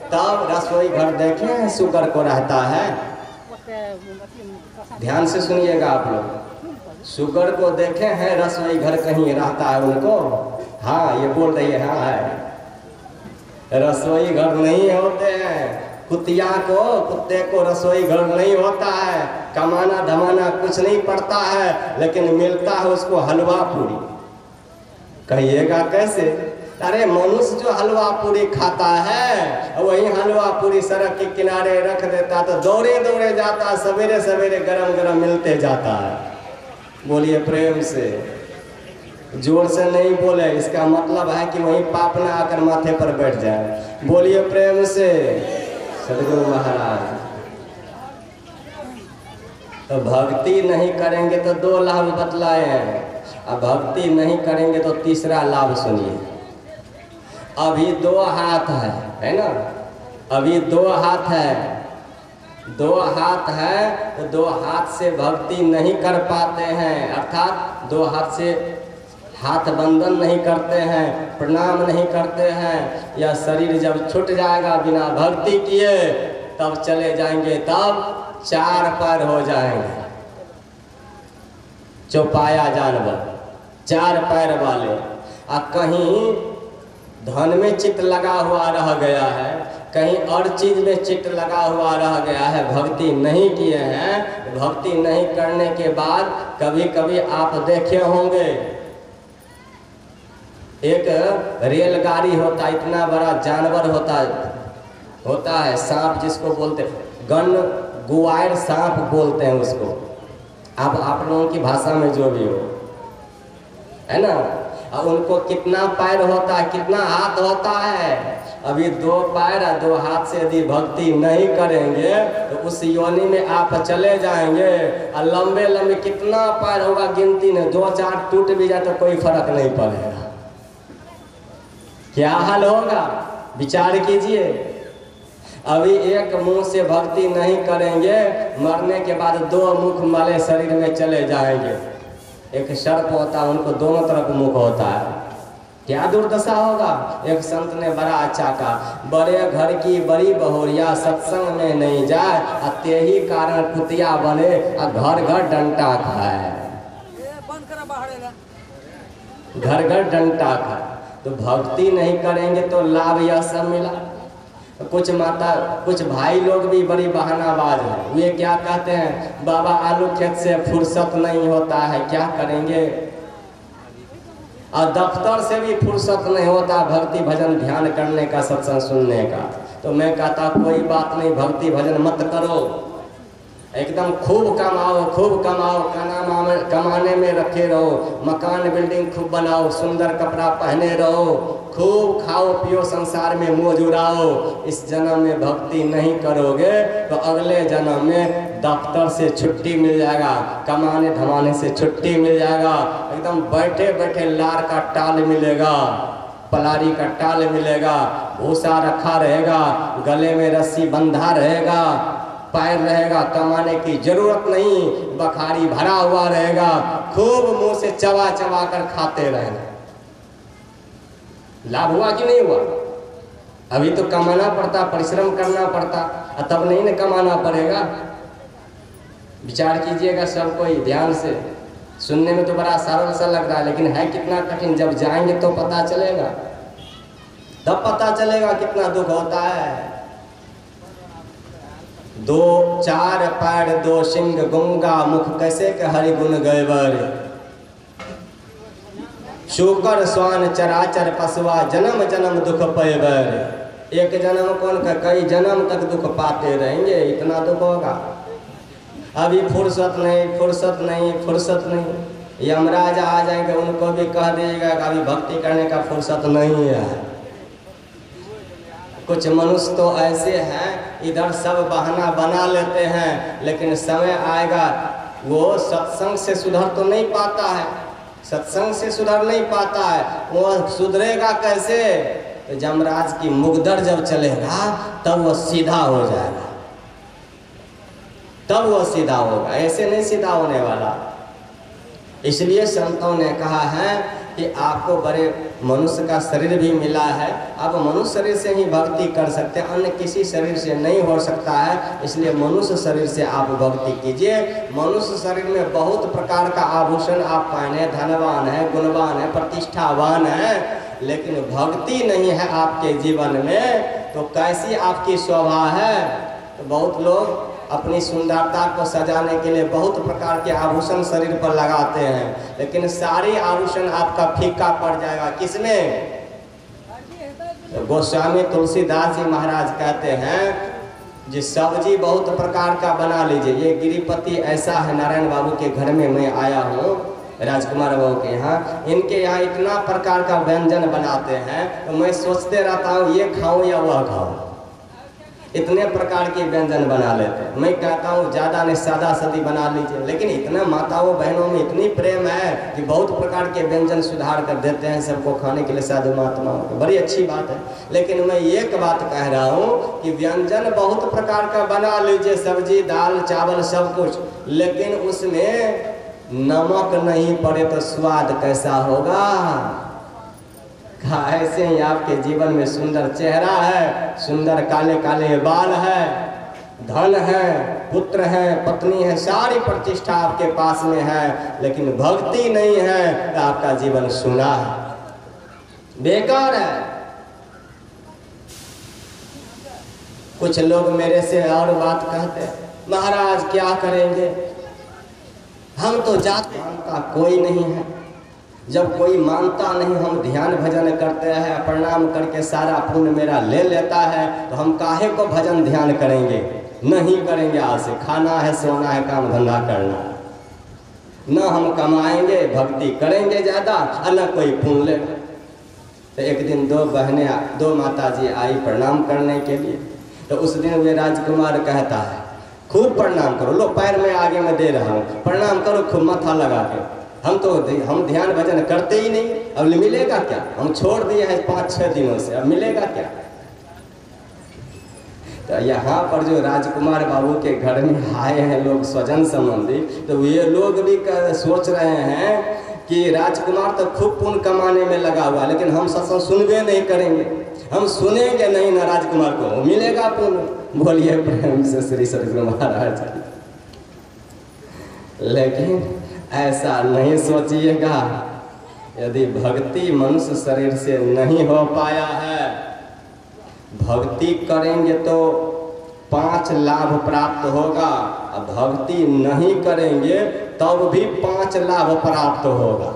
तब रसोई घर देखें सुगर को रहता है, ध्यान से सुनिएगा आप लोग, सुगर को देखे हैं रसोई घर कहीं रहता है उनको? हाँ, ये बोल रही है हाँ है। रसोई घर नहीं होते हैं। कुतिया को, कुत्ते को रसोई घर नहीं होता है, कमाना धमाना कुछ नहीं पड़ता है, लेकिन मिलता है उसको हलवा पूरी। कहिएगा कैसे? अरे मनुष्य जो हलवा पूरी खाता है वही हलवा पूरी सड़क के किनारे रख देता तो दौड़े दौड़े जाता, सवेरे सवेरे गरम गरम मिलते जाता है। बोलिए प्रेम से, जोर से नहीं बोले, इसका मतलब है कि वही पाप न आकर माथे पर बैठ जाए। बोलिए प्रेम से सदगुरु महाराज। तो भक्ति नहीं करेंगे तो दो लाभ बतलाए हैं, अब भक्ति नहीं करेंगे तो तीसरा लाभ सुनिए। अभी दो हाथ है ना? अभी दो हाथ है, दो हाथ है तो दो हाथ से भक्ति नहीं कर पाते हैं, अर्थात दो हाथ से हाथ बंधन नहीं करते हैं, प्रणाम नहीं करते हैं। यह शरीर जब छूट जाएगा बिना भक्ति किए तब चले जाएंगे, तब चार पैर हो जाएंगे, चौपाया जानवर, चार पैर वाले। कहीं धन में चित्त लगा हुआ रह गया है, कहीं और चीज में चित्त लगा हुआ रह गया है, भक्ति नहीं किए हैं। भक्ति नहीं करने के बाद कभी कभी आप देखे होंगे एक रेलगाड़ी होता, इतना बड़ा जानवर होता है सांप जिसको बोलते हैं, गन गुआर सांप बोलते हैं उसको, अब आप लोगों की भाषा में जो भी हो, है ना? और उनको कितना पैर होता है, कितना हाथ होता है? अभी दो पैर और दो हाथ से यदि भक्ति नहीं करेंगे तो उस योनि में आप चले जाएंगे। और लंबे लंबे कितना पैर होगा गिनती नहीं, दो चार टूट भी जाए तो कोई फर्क नहीं पड़ेगा। क्या हाल होगा विचार कीजिए। अभी एक मुंह से भक्ति नहीं करेंगे, मरने के बाद दो मुख वाले शरीर में चले जाएंगे। एक सर्प होता है, उनको दोनों तरफ मुख होता है, क्या दुर्दशा होगा। एक संत ने बड़ा अच्छा कहा, बड़े घर की बड़ी बहुरिया सत्संग में नहीं जाए, ते ही कारण कुतिया बने और घर घर डंटा खाए, घर घर डंटा खाए। तो भक्ति नहीं करेंगे तो लाभ यह सब मिला। कुछ माता, कुछ भाई लोग भी बड़ी बहानाबाज हैं, वे क्या कहते हैं, बाबा आलू खेत से फुर्सत नहीं होता है, क्या करेंगे। और दफ्तर से भी फुर्सत नहीं होता भक्ति भजन ध्यान करने का, सत्संग सुनने का। तो मैं कहता कोई बात नहीं, भक्ति भजन मत करो, एकदम खूब कमाओ, खूब कमाओ, कमाने में रखे रहो, मकान बिल्डिंग खूब बनाओ, सुंदर कपड़ा पहने रहो, खूब खाओ पियो, संसार में मौज उड़ाओ। इस जन्म में भक्ति नहीं करोगे तो अगले जन्म में दफ्तर से छुट्टी मिल जाएगा, कमाने धमाने से छुट्टी मिल जाएगा, एकदम बैठे बैठे लार का टाल मिलेगा, पलारी का टाल मिलेगा, भूसा रखा रहेगा, गले में रस्सी बंधा रहेगा, पैर रहेगा, कमाने की जरूरत नहीं, बखारी भरा हुआ रहेगा, खूब मुंह से चबा चबा कर खाते रहेंगे। लाभ हुआ कि नहीं हुआ? अभी तो कमाना पड़ता, परिश्रम करना पड़ता, तब नहीं न कमाना पड़ेगा। विचार कीजिएगा सब कोई ध्यान से। सुनने में तो बड़ा सरल सा लग रहा है, लेकिन है कितना कठिन। जब जाएंगे तो पता चलेगा, तब पता चलेगा कितना दुख होता है। दो चार पैर दो सिंह गंगा मुख, कैसे के हरि गुण गैबर, शूकर स्वान चराचर पशुआ, जन्म जन्म दुख पैबर। एक जन्म कौन का, कई जन्म तक दुख पाते रहेंगे, इतना दुख होगा। अभी फुर्सत नहीं, फुर्सत नहीं, फुर्सत नहीं। यमराज आ जाएंगे, उनको भी कह दीजिएगा कि अभी भक्ति करने का फुर्सत नहीं है। कुछ मनुष्य तो ऐसे हैं, इधर सब बहाना बना लेते हैं, लेकिन समय आएगा वो सत्संग से सुधर तो नहीं पाता है, सत्संग से सुधर नहीं पाता है। वो सुधरेगा कैसे? तो यमराज की मुगदर जब चलेगा तब वो सीधा हो जाएगा, तब वो सीधा होगा, ऐसे नहीं सीधा होने वाला। इसलिए संतों ने कहा है कि आपको बड़े मनुष्य का शरीर भी मिला है, आप मनुष्य शरीर से ही भक्ति कर सकते हैं, अन्य किसी शरीर से नहीं हो सकता है। इसलिए मनुष्य शरीर से आप भक्ति कीजिए। मनुष्य शरीर में बहुत प्रकार का आभूषण आप पहने, धनवान है, गुणवान है, प्रतिष्ठावान है, लेकिन भक्ति नहीं है आपके जीवन में, तो कैसी आपकी शोभा है? तो बहुत लोग अपनी सुंदरता को सजाने के लिए बहुत प्रकार के आभूषण शरीर पर लगाते हैं, लेकिन सारी आभूषण आपका फीका पड़ जाएगा। किसमें? तो गोस्वामी तुलसीदास जी महाराज कहते हैं जी सब्जी बहुत प्रकार का बना लीजिए। ये गिरिपति ऐसा है, नारायण बाबू के घर में मैं आया हूँ, राजकुमार बाबू के यहाँ, इनके यहाँ इतना प्रकार का व्यंजन बनाते हैं, तो मैं सोचते रहता हूँ ये खाऊं या वह खाऊं, इतने प्रकार के व्यंजन बना लेते हैं। मैं कहता हूँ ज़्यादा नहीं, सादा सदी बना लीजिए, लेकिन इतना माताओं बहनों में इतनी प्रेम है कि बहुत प्रकार के व्यंजन सुधार कर देते हैं सबको खाने के लिए, साधु महात्माओं को, बड़ी अच्छी बात है। लेकिन मैं एक बात कह रहा हूँ कि व्यंजन बहुत प्रकार का बना लीजिए, सब्जी दाल चावल सब कुछ, लेकिन उसमें नमक नहीं पड़े तो स्वाद कैसा होगा? ऐसे ही आपके जीवन में सुंदर चेहरा है, सुंदर काले काले बाल है, धन है, पुत्र है, पत्नी है, सारी प्रतिष्ठा आपके पास में है, लेकिन भक्ति नहीं है तो आपका जीवन सूना है, बेकार है। कुछ लोग मेरे से और बात कहते हैं, महाराज क्या करेंगे, हम तो जाते मानता कोई नहीं है। जब कोई मानता नहीं, हम ध्यान भजन करते हैं, प्रणाम करके सारा पुण्य मेरा ले लेता है, तो हम काहे को भजन ध्यान करेंगे? नहीं करेंगे। आज से खाना है, सोना है, काम धंधा करना है, न हम कमाएंगे, भक्ति करेंगे ज़्यादा, और न कोई पुण्य लेगा। तो एक दिन दो माता जी आई प्रणाम करने के लिए, तो उस दिन वे राजकुमार कहता है खूब प्रणाम करो, लो पैर में आगे मैं दे रहा हूँ, प्रणाम करो खूब माथा लगा के। हम ध्यान भजन करते ही नहीं, अब मिलेगा क्या? हम छोड़ दिए हैं 5-6 दिनों से, अब मिलेगा क्या? तो यहाँ पर जो राजकुमार बाबू के घर में आए हैं लोग स्वजन संबंधी, तो ये लोग भी सोच रहे हैं कि राजकुमार तो खूब पुण्य कमाने में लगा हुआ, लेकिन हम सत्संग सुनबे नहीं करेंगे, हम सुनेंगे नहीं ना राजकुमार को, मिलेगा पुण्य। बोलिए प्रेम से श्री सदगुरु महाराज। लेकिन ऐसा नहीं सोचिएगा, यदि भक्ति मनुष्य शरीर से नहीं हो पाया है, भक्ति करेंगे तो 5 लाभ प्राप्त होगा, और भक्ति नहीं करेंगे तब भी 5 लाभ प्राप्त होगा।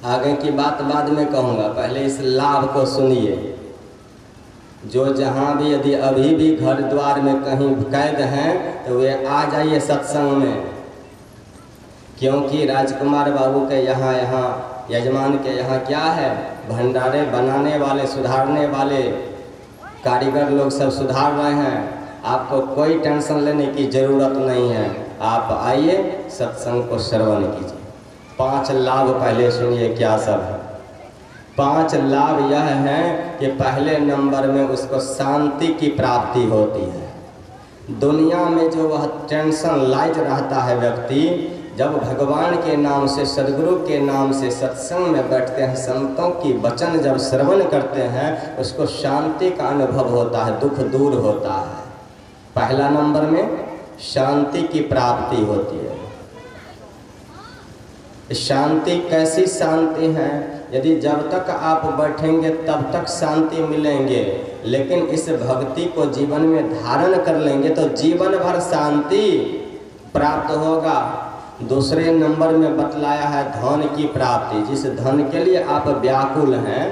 आगे की बात बाद में कहूँगा, पहले इस लाभ को सुनिए। जो जहाँ भी यदि अभी भी घर द्वार में कहीं कैद हैं, तो वे आ जाइए सत्संग में, क्योंकि राजकुमार बाबू के यहाँ यजमान के यहाँ क्या है, भंडारे बनाने वाले, सुधारने वाले कारीगर लोग सब सुधार रहे हैं। आपको कोई टेंशन लेने की ज़रूरत नहीं है, आप आइए सत्संग को श्रवण कीजिए। 5 लाभ पहले सुनिए क्या सब है। 5 लाभ यह है कि पहले नंबर में उसको शांति की प्राप्ति होती है। दुनिया में जो वह टेंशन लाइज रहता है व्यक्ति, जब भगवान के नाम से, सदगुरु के नाम से सत्संग में बैठते हैं, संतों की वचन जब श्रवण करते हैं, उसको शांति का अनुभव होता है, दुख दूर होता है। पहला नंबर में शांति की प्राप्ति होती है। शांति कैसी शांति है? यदि जब तक आप बैठेंगे तब तक शांति मिलेंगे, लेकिन इस भक्ति को जीवन में धारण कर लेंगे तो जीवन भर शांति प्राप्त होगा। दूसरे नंबर में बतलाया है धन की प्राप्ति। जिस धन के लिए आप व्याकुल हैं,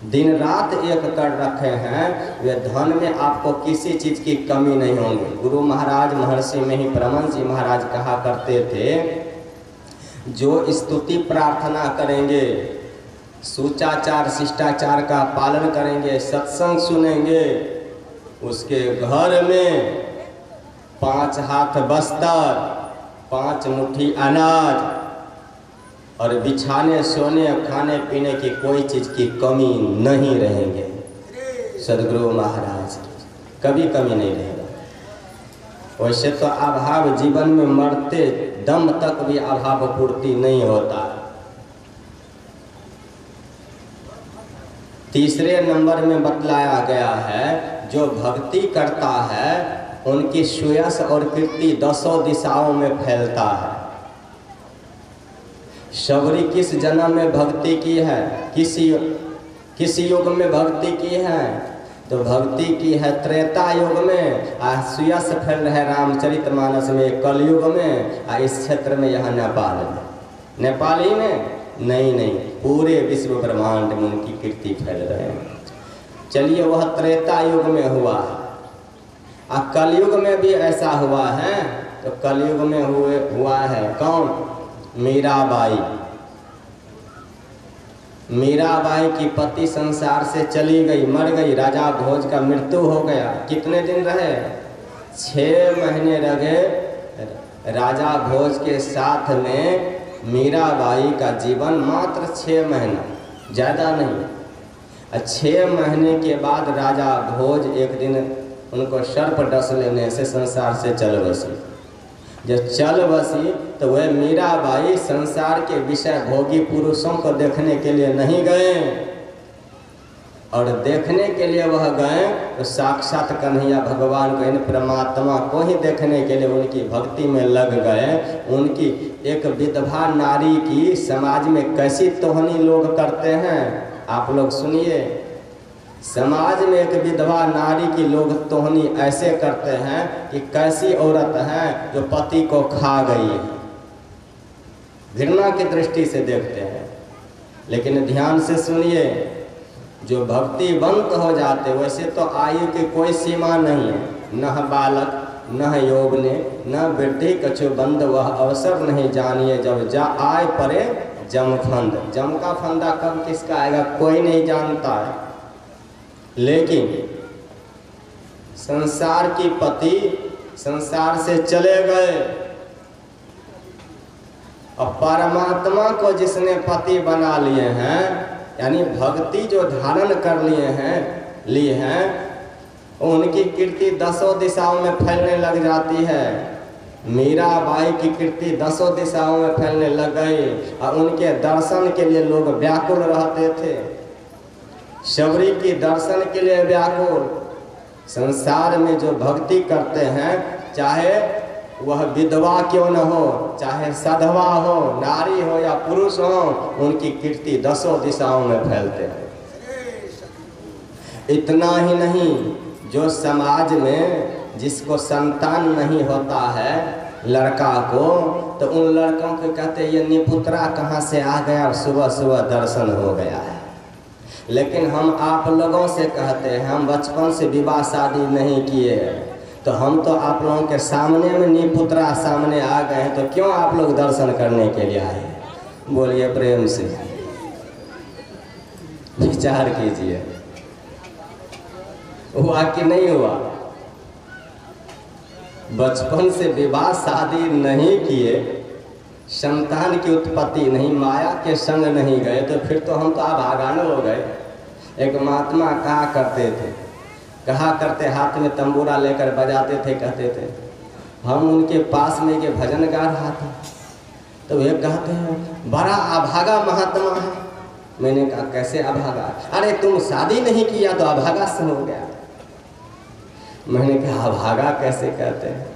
दिन रात एक कर रखे हैं, वे धन में आपको किसी चीज़ की कमी नहीं होगी। गुरु महाराज महर्षि में ही परमहंस जी महाराज कहा करते थे जो स्तुति प्रार्थना करेंगे, सुचाचार शिष्टाचार का पालन करेंगे, सत्संग सुनेंगे, उसके घर में 5 हाथ बस्तर, 5 मुट्ठी अनाज और बिछाने सोने खाने पीने की कोई चीज़ की कमी नहीं रहेंगे। सदगुरु महाराज की कभी कमी नहीं रहेगा। वैसे तो अभाव जीवन में मरते दम तक भी अभाव पूर्ति नहीं होता। तीसरे नंबर में बतलाया गया है, जो भक्ति करता है उनकी सुयश और कीर्ति 10 दिशाओं में फैलता है। शबरी किस जन्म में भक्ति की है, किस युग में भक्ति की है? तो भक्ति की है त्रेता युग में, सुयश फैल रहे रामचरितमानस में कलयुग में, इस क्षेत्र में यहाँ नेपाल में। नेपाली में नहीं, पूरे विश्व ब्रह्मांड में उनकी कीर्ति फैल रहे हैं। चलिए, वह त्रेता युग में हुआ है। कलयुग में भी ऐसा हुआ है। तो कलयुग में हुआ है कौन? मीराबाई। मीराबाई की पति संसार से चली गई, मर गई। राजा भोज का मृत्यु हो गया। कितने दिन रहे? 6 महीने रहे राजा भोज के साथ में। मीराबाई का जीवन मात्र 6 महीना, ज़्यादा नहीं। 6 महीने के बाद राजा भोज एक दिन उनको सर्प डस लेने से संसार से चल बसी। जब चल बसी तो वह मीराबाई संसार के विषय भोगी पुरुषों को देखने के लिए नहीं गए, और देखने के लिए वह गए तो साक्षात कन्हैया भगवान को, इन परमात्मा को ही देखने के लिए उनकी भक्ति में लग गए। उनकी एक विधवा नारी की समाज में कैसी तोहनी लोग करते हैं, आप लोग सुनिए। समाज में एक विधवा नारी की लोग तोहनी ऐसे करते हैं कि कैसी औरत है जो पति को खा गई है, घृणा की दृष्टि से देखते हैं। लेकिन ध्यान से सुनिए, जो भक्तिवंत हो जाते, वैसे तो आयु की कोई सीमा नहीं है, न बालक न यौवने न वृद्धि कछु बंद, वह अवसर नहीं जानिए जब जा आए परे जमफंद। जम का फंदा कब किसका आएगा कोई नहीं जानता है। लेकिन संसार की पति संसार से चले गए, और परमात्मा को जिसने पति बना लिए हैं, यानी भक्ति जो धारण कर लिए हैं, उनकी कीर्ति 10 दिशाओं में फैलने लग जाती है। मीराबाई की कीर्ति 10 दिशाओं में फैलने लग गई, और उनके दर्शन के लिए लोग व्याकुल रहते थे। शबरी की दर्शन के लिए व्याकुल। संसार में जो भक्ति करते हैं, चाहे वह विधवा क्यों न हो, चाहे सधवा हो, नारी हो या पुरुष हो, उनकी कीर्ति 10 दिशाओं में फैलते हैं। इतना ही नहीं, जो समाज में जिसको संतान नहीं होता है लड़का को, तो उन लड़कों को कहते हैं ये निपुत्रा कहाँ से आ गया और सुबह सुबह दर्शन हो गया है। लेकिन हम आप लोगों से कहते हैं, हम बचपन से विवाह शादी नहीं किए, तो हम तो आप लोगों के सामने में निपुत्रा सामने आ गए हैं, तो क्यों आप लोग दर्शन करने के लिए आए? बोलिए प्रेम से, विचार कीजिए, हुआ कि नहीं हुआ? बचपन से विवाह शादी नहीं किए, संतान की उत्पत्ति नहीं, माया के संग नहीं गए, तो फिर तो हम तो अभागान हो गए। एक महात्मा कहा करते हाथ में तंबूरा लेकर बजाते थे, कहते थे, हम उनके पास में के भजन गा रहा था, तो वे कहते हैं बड़ा अभागा महात्मा है। मैंने कहा कैसे अभागा? अरे तुम शादी नहीं किया तो अभागा से हो गया। मैंने कहा अभागा कैसे कहते हैं?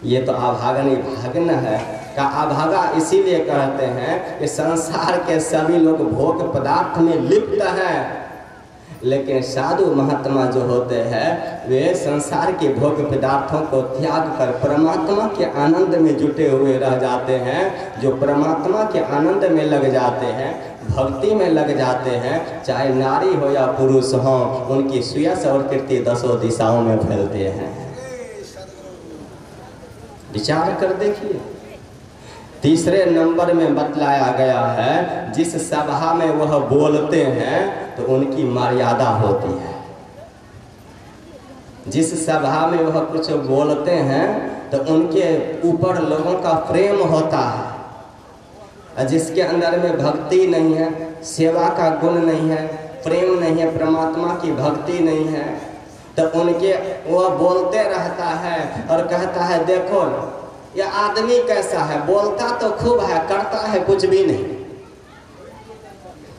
ये तो अभागा नहीं, भागना है। का अभागा इसीलिए कहते हैं कि संसार के सभी लोग भोग पदार्थ में लिप्त हैं, लेकिन साधु महात्मा जो होते हैं वे संसार के भोग पदार्थों को त्याग कर परमात्मा के आनंद में जुटे हुए रह जाते हैं। जो परमात्मा के आनंद में लग जाते हैं, भक्ति में लग जाते हैं, चाहे नारी हो या पुरुष हो, उनकी सुयश और कीर्ति 10 दिशाओं में फैलते हैं। विचार कर देखिए। तीसरे नंबर में बतलाया गया है जिस सभा में वह बोलते हैं तो उनकी मर्यादा होती है। जिस सभा में वह कुछ बोलते हैं तो उनके ऊपर लोगों का प्रेम होता है। जिसके अंदर में भक्ति नहीं है, सेवा का गुण नहीं है, प्रेम नहीं है, परमात्मा की भक्ति नहीं है, तो उनके वह बोलते रहता है और कहता है देखो यह आदमी कैसा है, बोलता तो खूब है, करता है कुछ भी नहीं।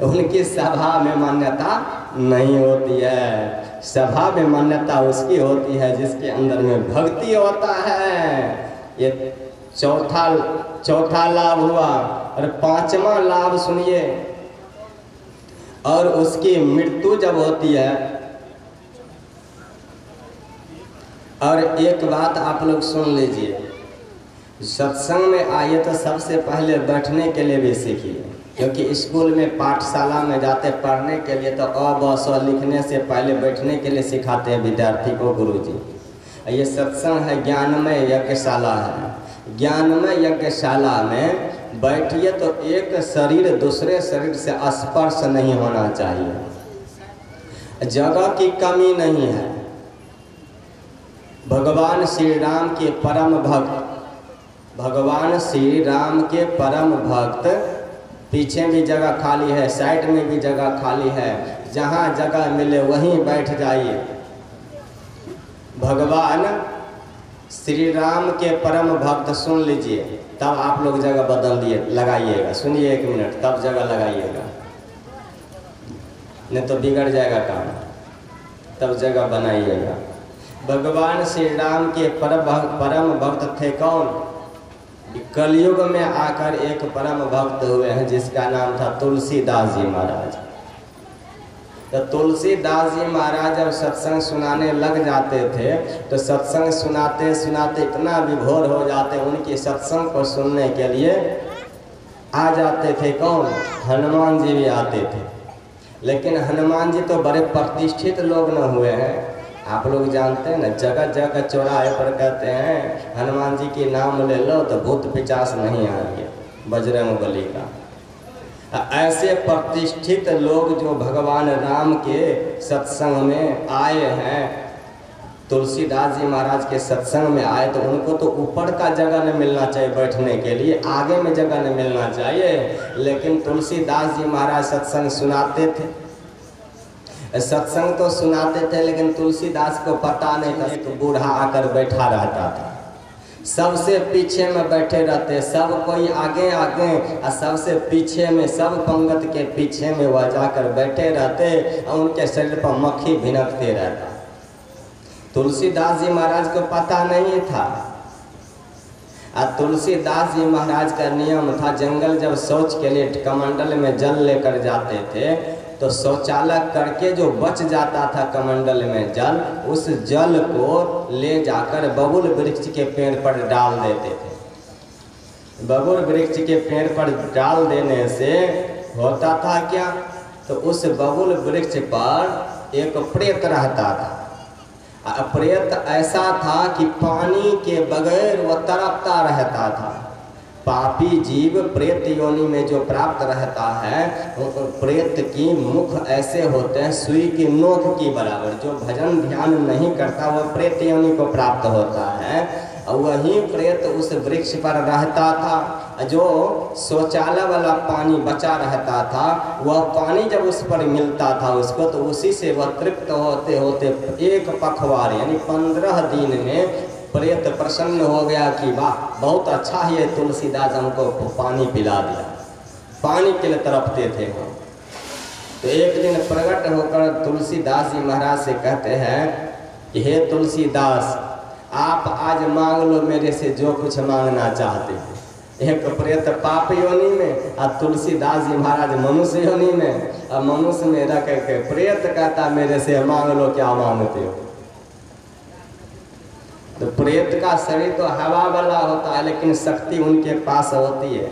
उनकी सभा में मान्यता नहीं होती है। सभा में मान्यता उसकी होती है जिसके अंदर में भक्ति होता है। ये चौथा लाभ हुआ। और पांचवा लाभ सुनिए, और उसकी मृत्यु जब होती है। और एक बात आप लोग सुन लीजिए, सत्संग में आइए तो सबसे पहले बैठने के लिए भी सीखिए, क्योंकि स्कूल में पाठशाला में जाते पढ़ने के लिए तो अ ब स लिखने से पहले बैठने के लिए सिखाते हैं विद्यार्थी को गुरुजी। ये सत्संग है, ज्ञानमय यज्ञशाला है। ज्ञानमय यज्ञशाला में बैठिए तो एक शरीर दूसरे शरीर से स्पर्श नहीं होना चाहिए। जगह की कमी नहीं है। भगवान श्री राम के परम भक्त, भगवान श्री राम के परम भक्त, पीछे भी जगह खाली है, साइड में भी जगह खाली है, जहाँ जगह मिले वहीं बैठ जाइए। भगवान श्री राम के परम भक्त, सुन लीजिए, तब आप लोग जगह बदल दिए लगाइएगा। सुनिए 1 मिनट, तब जगह लगाइएगा, नहीं तो बिगड़ जाएगा काम, तब जगह बनाइएगा। भगवान श्री राम के परम भक्त थे कौन? कलयुग में आकर एक परम भक्त हुए हैं जिसका नाम था तुलसीदास जी महाराज। तो तुलसीदास जी महाराज जब सत्संग सुनाने लग जाते थे तो सत्संग सुनाते सुनाते इतना विभोर हो जाते, उनकी सत्संग को सुनने के लिए आ जाते थे कौन? हनुमान जी भी आते थे। लेकिन हनुमान जी तो बड़े प्रतिष्ठित लोग न हुए हैं। आप लोग जानते हैं ना, जगह जगह चौराहे पर कहते हैं हनुमान जी के नाम ले लो तो भूत पिचास नहीं आएंगे, बजरंग बली का। ऐसे प्रतिष्ठित लोग जो भगवान राम के सत्संग में आए हैं, तुलसीदास जी महाराज के सत्संग में आए, तो उनको तो ऊपर का जगह न मिलना चाहिए बैठने के लिए, आगे में जगह न मिलना चाहिए। लेकिन तुलसीदास जी महाराज सत्संग सुनाते थे। सत्संग तो सुनाते थे लेकिन तुलसीदास को पता नहीं था, तो बूढ़ा आकर बैठा रहता था, सबसे पीछे में बैठे रहते, सब कोई आगे आगे और सबसे पीछे में, सब पंगत के पीछे में वह जाकर बैठे रहते और उनके शरीर पर मक्खी भिनकते रहता। तुलसीदास जी महाराज को पता नहीं था। तुलसीदास जी महाराज का नियम था, जंगल जब शौच के लिए कमंडल में जल लेकर जाते थे तो शौचालय करके जो बच जाता था कमंडल में जल, उस जल को ले जाकर बबुल वृक्ष के पेड़ पर डाल देते थे। बबुल वृक्ष के पेड़ पर डाल देने से होता था क्या? तो उस बबुल वृक्ष पर एक प्रेत रहता था। प्रेत ऐसा था कि पानी के बगैर वह तड़पता रहता था। पापी जीव प्रेत योनि में जो प्राप्त रहता है, प्रेत की मुख ऐसे होते हैं सुई की नोक की बराबर। जो भजन ध्यान नहीं करता वह प्रेत योनि को प्राप्त होता है। और वही प्रेत उस वृक्ष पर रहता था। जो शौचालय वाला पानी बचा रहता था, वह पानी जब उस पर मिलता था उसको, तो उसी से वह तृप्त होते होते एक पखवार यानी 15 दिन में प्रेत प्रसन्न हो गया कि वाह बहुत अच्छा है, तुलसीदास हमको पानी पिला दिया। पानी के लिए तड़पते थे हम। तो एक दिन प्रकट होकर तुलसीदास जी महाराज से कहते हैं कि हे तुलसीदास, आप आज मांग लो मेरे से जो कुछ मांगना चाहते हैं। एक प्रेत पाप योनि में और तुलसीदास जी महाराज मनुष्य योनि में, और मनुष्य में रख के प्रेत कहता मेरे से मांग लो क्या मांगते हो। तो प्रेत का शरीर तो हवा वाला होता है, लेकिन शक्ति उनके पास होती है।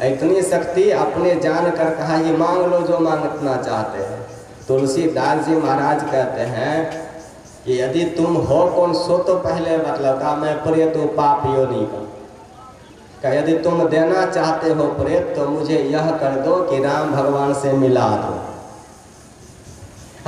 इतनी शक्ति अपने जान कर कहा ये मांग लो जो मांगना चाहते हैं। तुलसीदास जी महाराज कहते हैं कि यदि तुम हो कौन सो तो पहले मतलब का मैं प्रेत हूँ पाप योनि का। कि यदि तुम देना चाहते हो प्रेत तो मुझे यह कर दो कि राम भगवान से मिला दो।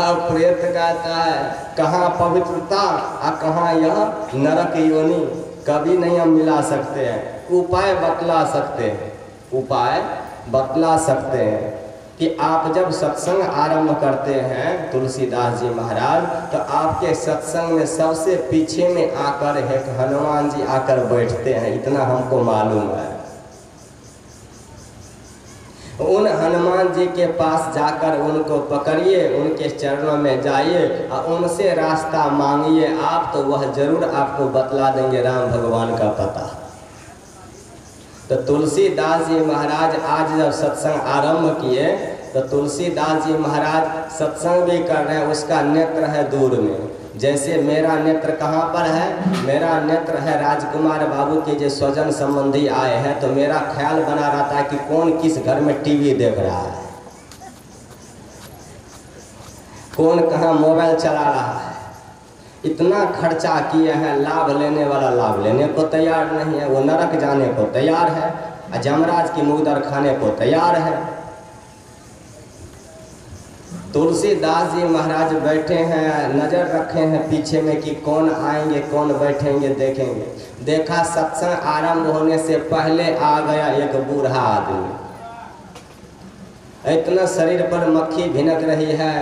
अब प्रेत कहता है कहाँ पवित्रता और कहाँ यह नरक योनि, कभी नहीं हम मिला सकते हैं। उपाय बतला सकते हैं, उपाय बतला सकते हैं कि आप जब सत्संग आरंभ करते हैं तुलसीदास जी महाराज, तो आपके सत्संग में सबसे पीछे में आकर एक हनुमान जी आकर बैठते हैं, इतना हमको मालूम है। उन हनुमान जी के पास जाकर उनको पकड़िए, उनके चरणों में जाइए और उनसे रास्ता मांगिए आप, तो वह जरूर आपको बतला देंगे राम भगवान का पता। तो तुलसीदास जी महाराज आज जब सत्संग आरंभ किए तो तुलसीदास जी महाराज सत्संग भी कर रहे हैं, उसका नेत्र है दूर में। जैसे मेरा नेत्र कहाँ पर है, मेरा नेत्र है राजकुमार बाबू के जो स्वजन संबंधी आए हैं, तो मेरा ख्याल बना रहता है कि कौन किस घर में टीवी देख रहा है, कौन कहाँ मोबाइल चला रहा है। इतना खर्चा किए हैं, लाभ लेने वाला लाभ लेने को तैयार नहीं है, वो नरक जाने को तैयार है और जमराज की मुगदर खाने को तैयार है। तुलसीदास जी महाराज बैठे हैं, नजर रखे हैं पीछे में कि कौन आएंगे कौन बैठेंगे देखेंगे। देखा सत्संग आरंभ होने से पहले आ गया एक बूढ़ा आदमी, इतना शरीर पर मक्खी भिनक रही है,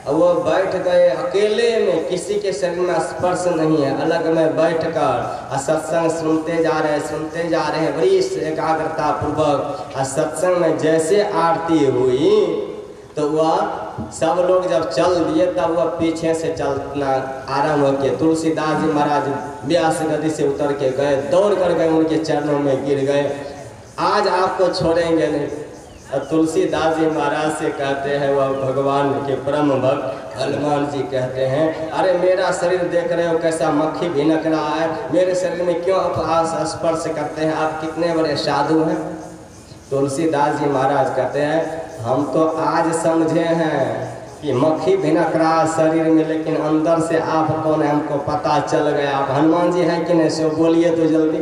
वो बैठ गए अकेले में, किसी के शरीर में स्पर्श नहीं है, अलग में बैठकर सत्संग सुनते जा रहे हैं बड़ी एकाग्रता पूर्वक। सत्संग में जैसे आरती हुई तो वह सब लोग जब चल दिए तब वह पीछे से चलना आरंभ हो गया। तुलसीदास जी महाराज व्यास गद्दी से उतर के गए, दौड़ कर गए, उनके चरणों में गिर गए, आज आपको छोड़ेंगे नहीं। और तुलसीदास जी महाराज से कहते हैं, वह भगवान के परम भक्त हनुमान जी कहते हैं, अरे मेरा शरीर देख रहे हो कैसा मक्खी भिनक रहा है, मेरे शरीर में क्यों आप स्पर्श करते हैं, आप कितने बड़े साधु हैं। तुलसीदास जी महाराज कहते हैं, हम तो आज समझे हैं कि मक्खी भिनक रहा शरीर में, लेकिन अंदर से आप कौन है हमको पता चल गया। आप हनुमान जी हैं कि नहीं, सो बोलिए तो जल्दी।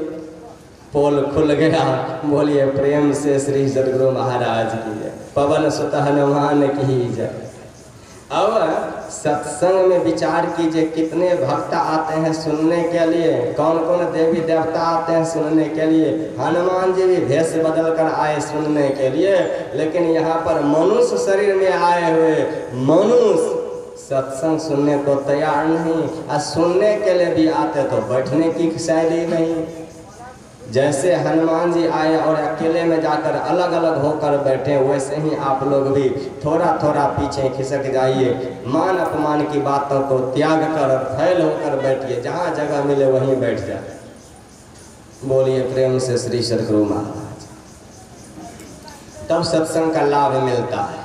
पोल खुल गया, बोलिए प्रेम से श्री सद्गुरु महाराज की जय, पवन सुत हनुमान की जय। अब सत्संग में विचार कीजिए, कितने भक्त आते हैं सुनने के लिए, कौन कौन देवी देवता आते हैं सुनने के लिए। हनुमान जी भी भेष बदल कर आए सुनने के लिए, लेकिन यहाँ पर मनुष्य शरीर में आए हुए मनुष्य सत्संग सुनने को तैयार नहीं, और सुनने के लिए भी आते तो बैठने की शैली नहीं। जैसे हनुमान जी आए और अकेले में जाकर अलग अलग होकर बैठे, वैसे ही आप लोग भी थोड़ा थोड़ा पीछे खिसक जाइए, मान अपमान की बातों को त्याग कर फैल होकर बैठिए, जहाँ जगह मिले वहीं बैठ जाए। बोलिए प्रेम से श्री सद्गुरु महाराज। तब सत्संग का लाभ मिलता है।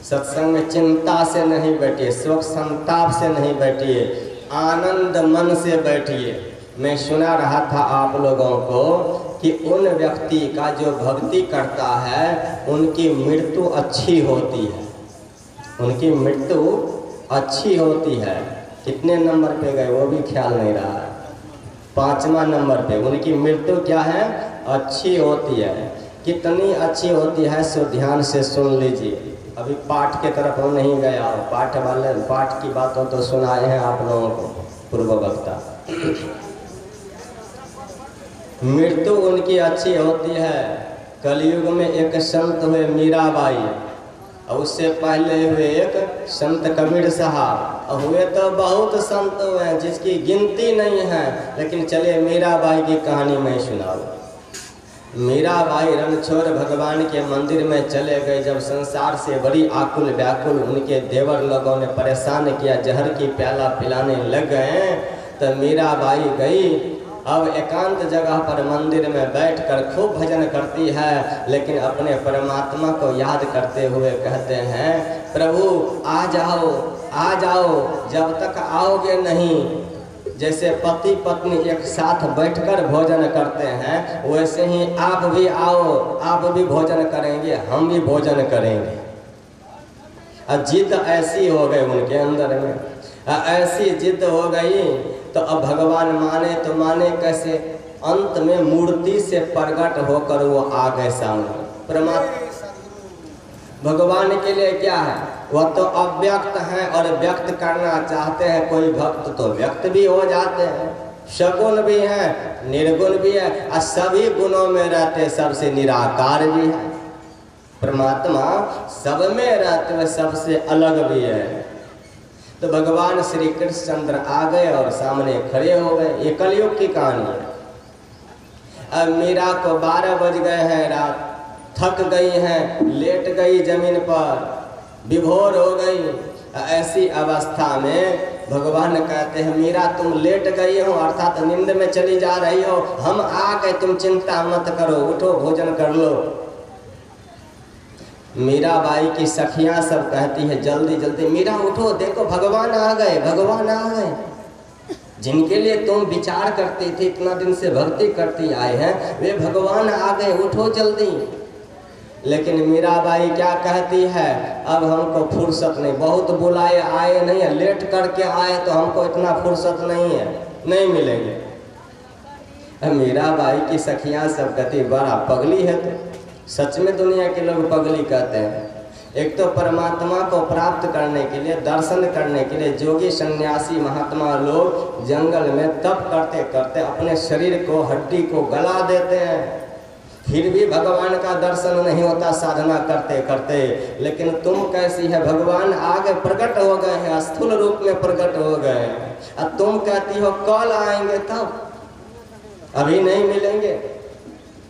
सत्संग में चिंता से नहीं बैठिए, शोक संताप से नहीं बैठिए, आनंद मन से बैठिए। मैं सुना रहा था आप लोगों को कि उन व्यक्ति का जो भक्ति करता है उनकी मृत्यु अच्छी होती है, उनकी मृत्यु अच्छी होती है। कितने नंबर पे गए वो भी ख्याल नहीं रहा है, 5वां नंबर पे उनकी मृत्यु क्या है, अच्छी होती है। कितनी अच्छी होती है सो ध्यान से सुन लीजिए। अभी पाठ के तरफ हम नहीं गया, पाठ की बातों तो सुनाए हैं आप लोगों को पूर्व वक्ता। मृत्यु उनकी अच्छी होती है। कलयुग में एक संत हुए मीराबाई, और उससे पहले हुए एक संत कबीर साहब, और हुए तो बहुत संत हुए जिसकी गिनती नहीं है। लेकिन चले मीराबाई की कहानी मैं सुनाऊं। मीराबाई रणछोड़ भगवान के मंदिर में चले गए, जब संसार से बड़ी आकुल व्याकुल, उनके देवर लोगों ने परेशान किया, जहर की प्याला पिलाने लग गए, तो मीराबाई गई। अब एकांत जगह पर मंदिर में बैठकर खूब भजन करती है, लेकिन अपने परमात्मा को याद करते हुए कहते हैं, प्रभु आ जाओ आ जाओ, जब तक आओगे नहीं। जैसे पति पत्नी एक साथ बैठकर भोजन करते हैं, वैसे ही आप भी आओ, आप भी भोजन करेंगे, हम भी भोजन करेंगे। जिद ऐसी हो गई उनके अंदर में, ऐसी जिद हो गई तो अब भगवान माने तो माने कैसे। अंत में मूर्ति से प्रकट होकर वो आ गए सामने। परमात्मा भगवान के लिए क्या है, वह तो अव्यक्त है और व्यक्त करना चाहते हैं कोई भक्त तो व्यक्त भी हो जाते हैं, सगुण भी है, निर्गुण भी है, और सभी गुणों में रहते सबसे निराकार भी है। परमात्मा सब में रहते हुए सबसे अलग भी है। तो भगवान श्री कृष्णचंद्र आ गए और सामने खड़े हो गए। ये कलयुग की कहानी है। अब मीरा को 12 बज गए हैं रात, थक गई हैं, लेट गई जमीन पर, विभोर हो गई। ऐसी अवस्था में भगवान कहते हैं मीरा तुम लेट गई हो, अर्थात नींद में चली जा रही हो, हम आ गए, तुम चिंता मत करो, उठो भोजन कर लो। मीराबाई की सखियां सब कहती है जल्दी जल्दी मीरा उठो, देखो भगवान आ गए, भगवान आ गए। जिनके लिए तुम विचार करती थी, इतना दिन से भक्ति करती आए हैं, वे भगवान आ गए, उठो जल्दी। लेकिन मीराबाई क्या कहती है, अब हमको फुर्सत नहीं, बहुत बुलाए आए नहीं है, लेट करके आए तो हमको इतना फुर्सत नहीं है, नहीं मिलेंगे। मीराबाई की सखियां सब कहती बड़ा पगली है तो। सच में दुनिया के लोग पगली कहते हैं। एक तो परमात्मा को प्राप्त करने के लिए, दर्शन करने के लिए जोगी सन्यासी महात्मा लोग जंगल में तप करते करते अपने शरीर को, हड्डी को गला देते हैं, फिर भी भगवान का दर्शन नहीं होता साधना करते करते। लेकिन तुम कैसी है, भगवान आगे प्रकट हो गए हैं, स्थूल रूप में प्रकट हो गए हैं, और तुम कहती हो कल आएंगे तब, अभी नहीं मिलेंगे।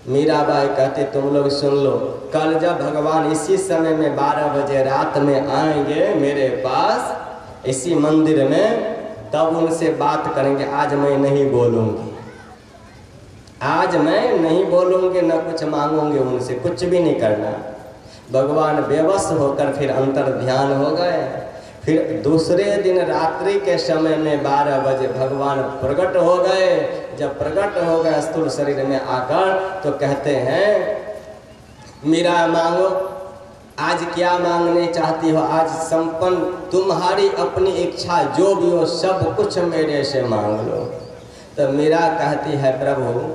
मीराबाई कहते तुम लोग सुन लो, कल जब भगवान इसी समय में 12 बजे रात में आएंगे मेरे पास इसी मंदिर में, तब उनसे बात करेंगे। आज मैं नहीं बोलूँगी, आज मैं नहीं बोलूँगी, न कुछ मांगूंगी उनसे, कुछ भी नहीं करना। भगवान बेबस होकर फिर अंतर ध्यान हो गए। फिर दूसरे दिन रात्रि के समय में 12 बजे भगवान प्रकट हो गए। जब प्रकट हो गए स्थूल शरीर में आकर, तो कहते हैं मीरा मांगो, आज क्या मांगने चाहती हो, आज संपन्न तुम्हारी अपनी इच्छा जो भी हो सब कुछ मेरे से मांग लो। तो मीरा कहती है प्रभु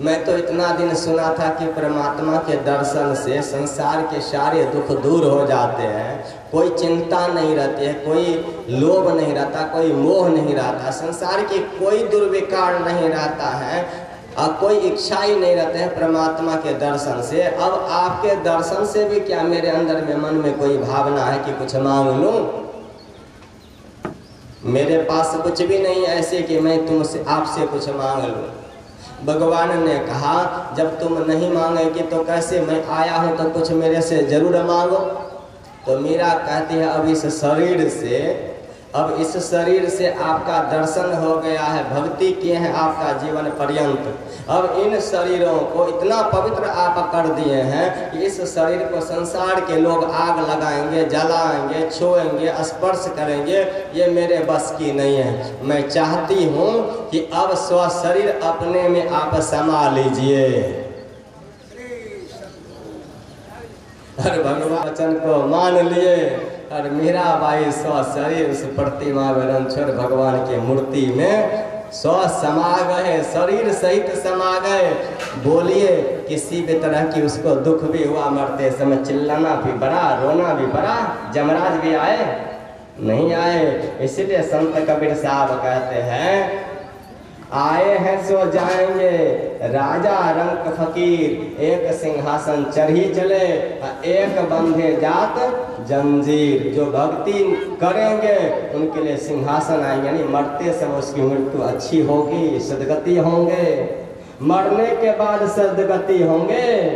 मैं तो इतना दिन सुना था कि परमात्मा के दर्शन से संसार के सारे दुख दूर हो जाते हैं, कोई चिंता नहीं रहती है, कोई लोभ नहीं रहता, कोई मोह नहीं रहता, संसार की कोई दुर्विकार नहीं रहता है, और कोई इच्छा ही नहीं रहते हैं परमात्मा के दर्शन से। अब आपके दर्शन से भी क्या मेरे अंदर में मन में कोई भावना है कि कुछ मांग लूं? मेरे पास कुछ भी नहीं ऐसे कि मैं तुमसे आपसे कुछ मांग लूं। भगवान ने कहा जब तुम नहीं मांगेगी तो कैसे, मैं आया हूँ तो कुछ मेरे से जरूर मांगो। तो मीरा कहती है अब इस शरीर से आपका दर्शन हो गया है, भक्ति किए हैं आपका जीवन पर्यंत, अब इन शरीरों को इतना पवित्र आप कर दिए हैं कि इस शरीर को संसार के लोग आग लगाएंगे, जलाएंगे, छुएंगे, स्पर्श करेंगे, ये मेरे बस की नहीं है। मैं चाहती हूँ कि अब स्व शरीर अपने में आप समा लीजिए। और भगवान वचन को मान लिए और मीराबाई स्व शरीर उस प्रतिमा में छोड़ भगवान की मूर्ति में स्व समा गए, शरीर सहित समा गए। बोलिए किसी भी तरह की उसको दुख भी हुआ, मरते समय चिल्लाना भी पड़ा, रोना भी पड़ा, जमराज भी आए नहीं आए। इसलिए संत कबीर साहब कहते हैं आए हैं सो जाएंगे, राजा रंक फकीर, एक सिंहासन चढ़ी चले, एक बंधे जात जंजीर। जो भक्ति करेंगे उनके लिए सिंहासन आएंगे, यानी मरते समय उसकी मृत्यु अच्छी होगी, सदगति होंगे, मरने के बाद सदगति होंगे,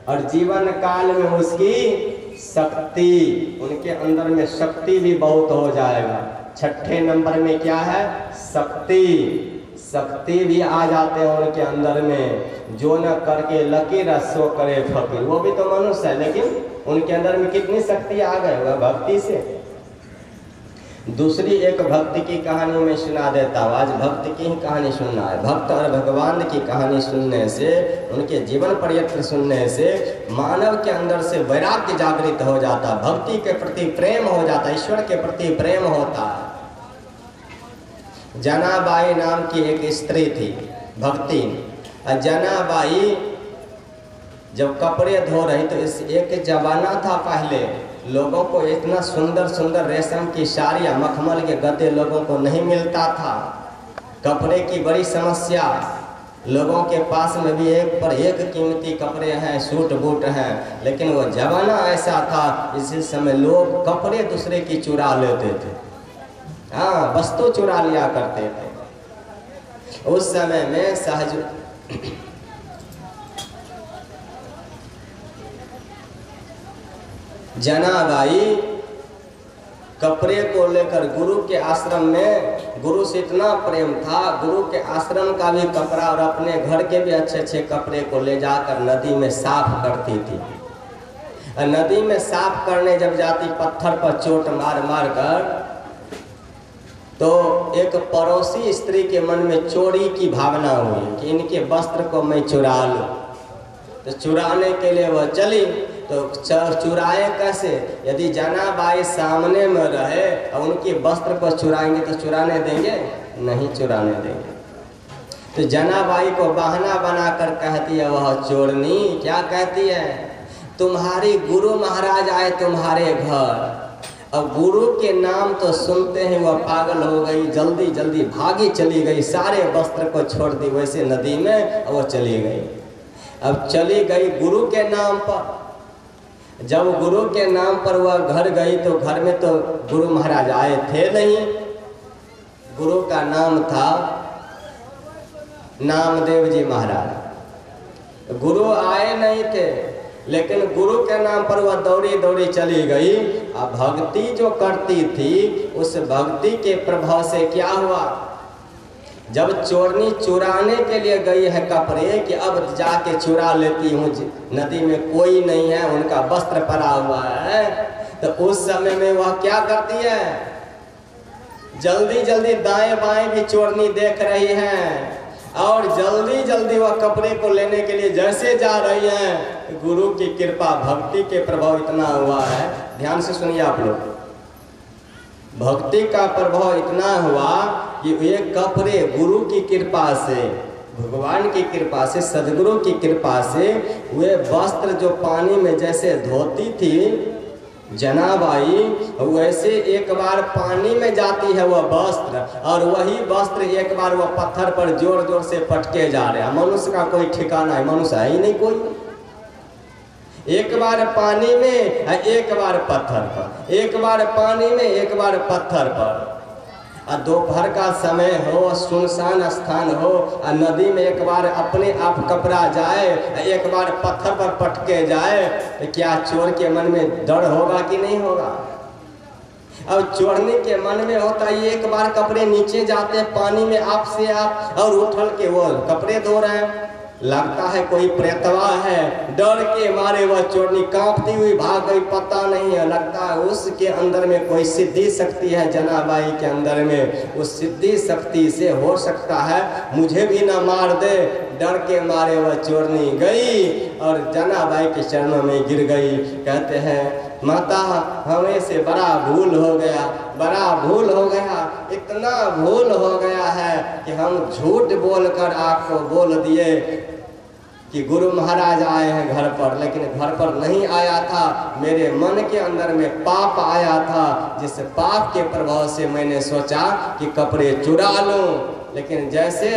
और जीवन काल में उसकी शक्ति, उनके अंदर में शक्ति भी बहुत हो जाएगा। 6ठे नंबर में क्या है, शक्ति। शक्ति भी आ जाते हैं उनके अंदर में। जो न करके लकीर सो करे फकीर, वो भी तो मनुष्य है, लेकिन उनके अंदर में कितनी शक्ति आ गई वह भक्ति से। दूसरी एक भक्ति की कहानी मैं सुना देता हूँ। आज भक्ति की ही कहानी सुनना है। भक्त और भगवान की कहानी सुनने से, उनके जीवन पर्यंत सुनने से मानव के अंदर से वैराग्य जागृत हो जाता, भक्ति के प्रति प्रेम हो जाता, ईश्वर के प्रति प्रेम होता है। जनाबाई नाम की एक स्त्री थी, भक्ति, जनाबाई जब कपड़े धो रही तो इस एक जमाना था पहले, लोगों को इतना सुंदर सुंदर रेशम की साड़ियाँ, मखमल के गद्दे लोगों को नहीं मिलता था। कपड़े की बड़ी समस्या, लोगों के पास में भी एक पर एक कीमती कपड़े हैं, सूट बूट हैं, लेकिन वो जमाना ऐसा था इसी समय लोग कपड़े दूसरे की चुरा लेते थे। हाँ, वस्तु चुरा लिया करते थे। उस समय में सहज जनाबाई कपड़े को लेकर गुरु के आश्रम में, गुरु से इतना प्रेम था, गुरु के आश्रम का भी कपड़ा और अपने घर के भी अच्छे अच्छे कपड़े को ले जाकर नदी में साफ करती थी। नदी में साफ करने जब जाती, पत्थर पर चोट मार मार कर, तो एक पड़ोसी स्त्री के मन में चोरी की भावना हुई कि इनके वस्त्र को मैं चुरा लूं। तो चुराने के लिए वह चली, तो चुराए कैसे? यदि जनाबाई सामने में रहे और उनके वस्त्र को चुराएंगे तो चुराने देंगे? नहीं चुराने देंगे। तो जनाबाई को बहाना बनाकर कहती है वह चोरनी, क्या कहती है? तुम्हारी गुरु महाराज आए तुम्हारे घर, अब गुरु के नाम तो सुनते हैं वह पागल हो गई, जल्दी जल्दी भागी चली गई, सारे वस्त्र को छोड़ दी वैसे नदी में और वो चली गई। अब चली गई गुरु के नाम पर। जब गुरु के नाम पर वह घर गई तो घर में तो गुरु महाराज आए थे नहीं। गुरु का नाम था नामदेव जी महाराज। गुरु आए नहीं थे, लेकिन गुरु के नाम पर वह दौड़ी दौड़ी चली गई। अब भक्ति जो करती थी उस भक्ति के प्रभाव से क्या हुआ, जब चोरनी चुराने के लिए गई है कपड़े कि अब जाके चुरा लेती हूँ, नदी में कोई नहीं है, उनका वस्त्र पड़ा हुआ है, तो उस समय में वह क्या करती है, जल्दी जल्दी दाएं बाएं भी चोरनी देख रही है और जल्दी जल्दी वह कपड़े को लेने के लिए जैसे जा रही हैं, गुरु की कृपा भक्ति के प्रभाव इतना हुआ है। ध्यान से सुनिए आप लोग, भक्ति का प्रभाव इतना हुआ कि ये कपड़े गुरु की कृपा से, भगवान की कृपा से, सदगुरु की कृपा से वे वस्त्र जो पानी में जैसे धोती थी जनाबाई, वैसे एक बार पानी में जाती है वह वस्त्र और वही वस्त्र एक बार वह पत्थर पर जोर जोर से पटके जा रहे हैं। मनुष्य का कोई ठिकाना है, मनुष्य है ही नहीं कोई। एक बार पानी में, एक बार पत्थर पर, एक बार पानी में, एक बार पत्थर पर। और दोपहर का समय हो, सुनसान स्थान हो, और नदी में एक बार अपने आप कपड़ा जाए, एक बार पत्थर पर पटके जाए, तो क्या चोर के मन में डर होगा कि नहीं होगा? अब चोरने के मन में होता है एक बार कपड़े नीचे जाते हैं पानी में आप से आप और उठल के वो कपड़े धो रहे हैं, लगता है कोई प्रेतवा है, डर के मारे वह चोरनी कांपती हुई भाग गई, पता नहीं है, लगता है उसके अंदर में कोई सिद्धि शक्ति है, जनाबाई के अंदर में उस सिद्धि शक्ति से हो सकता है मुझे भी ना मार दे। डर के मारे वह चोरनी गई और जनाबाई के चरणों में गिर गई। कहते हैं माता हमें से बड़ा भूल हो गया, बड़ा भूल हो गया, इतना भूल हो गया है कि हम झूठ बोलकर आपको बोल दिए कि गुरु महाराज आए हैं घर पर, लेकिन घर पर नहीं आया था, मेरे मन के अंदर में पाप आया था, जिस पाप के प्रभाव से मैंने सोचा कि कपड़े चुरा लूं, लेकिन जैसे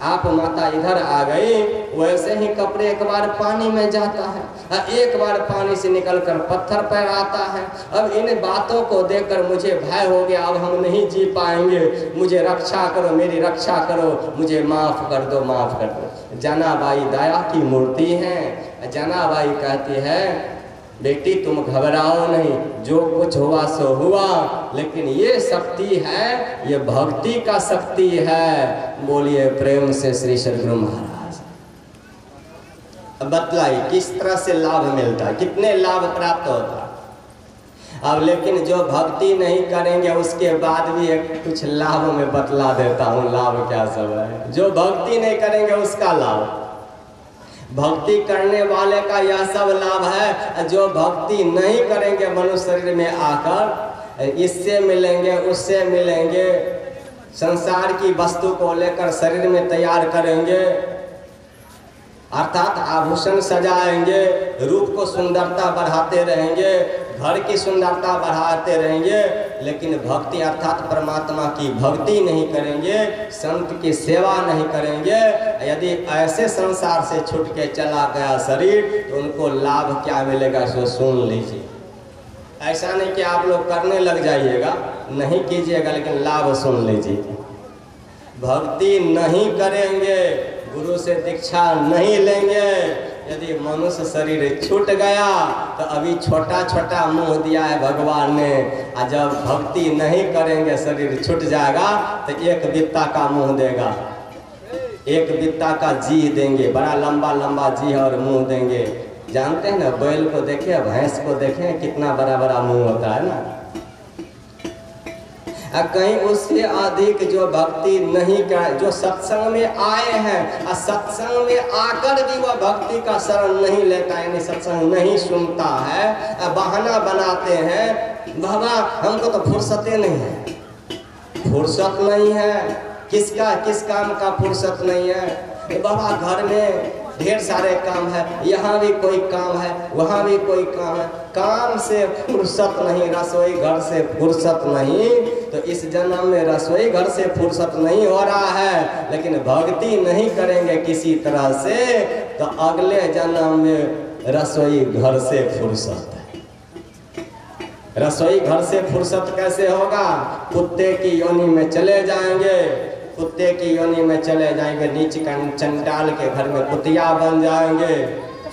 आप माता इधर आ गई वैसे ही कपड़े एक बार पानी में जाता है, एक बार पानी से निकलकर पत्थर पर आता है। अब इन बातों को देखकर मुझे भय हो गया, अब हम नहीं जी पाएंगे, मुझे रक्षा करो, मेरी रक्षा करो, मुझे माफ़ कर दो, माफ़ कर दो। जनाबाई दया की मूर्ति हैं। जनाबाई कहती है बेटी तुम घबराओ नहीं, जो कुछ हुआ सो हुआ, लेकिन ये शक्ति है, ये भक्ति का शक्ति है। बोलिए प्रेम से श्री सद्गुरु महाराज। अब बतलाइए किस तरह से लाभ मिलता है, कितने लाभ प्राप्त होता है। अब लेकिन जो भक्ति नहीं करेंगे उसके बाद भी एक कुछ लाभ में बतला देता हूँ, लाभ क्या सब है। जो भक्ति नहीं करेंगे उसका लाभ, भक्ति करने वाले का यह सब लाभ है। जो भक्ति नहीं करेंगे मनुष्य शरीर में आकर इससे मिलेंगे, उससे मिलेंगे, संसार की वस्तु को लेकर शरीर में तैयार करेंगे, अर्थात आभूषण सजाएंगे, रूप को सुंदरता बढ़ाते रहेंगे, घर की सुंदरता बढ़ाते रहेंगे, लेकिन भक्ति अर्थात परमात्मा की भक्ति नहीं करेंगे, संत की सेवा नहीं करेंगे, यदि ऐसे संसार से छूट के चला गया शरीर तो उनको लाभ क्या मिलेगा सो सुन लीजिए। ऐसा नहीं कि आप लोग करने लग जाइएगा, नहीं कीजिएगा, लेकिन लाभ सुन लीजिए। भक्ति नहीं करेंगे, गुरु से दीक्षा नहीं लेंगे, यदि मनुष्य शरीर छूट गया तो अभी छोटा छोटा मुंह दिया है भगवान ने, और जब भक्ति नहीं करेंगे शरीर छूट जाएगा तो एक बित्ता का मुंह देगा, एक बित्ता का जी देंगे, बड़ा लंबा लंबा जी और मुंह देंगे। जानते हैं ना, बैल को देखे, भैंस को देखे, कितना बड़ा बड़ा मुंह होता है ना। कहीं उससे अधिक जो भक्ति नहीं कर, जो सत्संग में आए हैं और सत्संग में आकर भी वह भक्ति का शरण नहीं लेता, यानी सत्संग नहीं सुनता है, बहाना बनाते हैं, बाबा हमको तो फुर्सतें नहीं है, फुर्सत नहीं है, किसका किस काम का फुर्सत नहीं है, बाबा घर में ढेर सारे काम है, यहाँ भी कोई काम है, वहाँ भी कोई काम है, काम से फुर्सत नहीं, रसोई घर से फुर्सत नहीं, तो इस जन्म में रसोई घर से फुर्सत नहीं हो रहा है, लेकिन भक्ति नहीं करेंगे किसी तरह से तो अगले जन्म में रसोई घर से फुर्सत है। रसोई घर से फुर्सत कैसे होगा? कुत्ते की योनि में चले जाएंगे, कुत्ते की योनि में चले जाएंगे, नीच चंडाल के घर में कुतिया बन जाएंगे,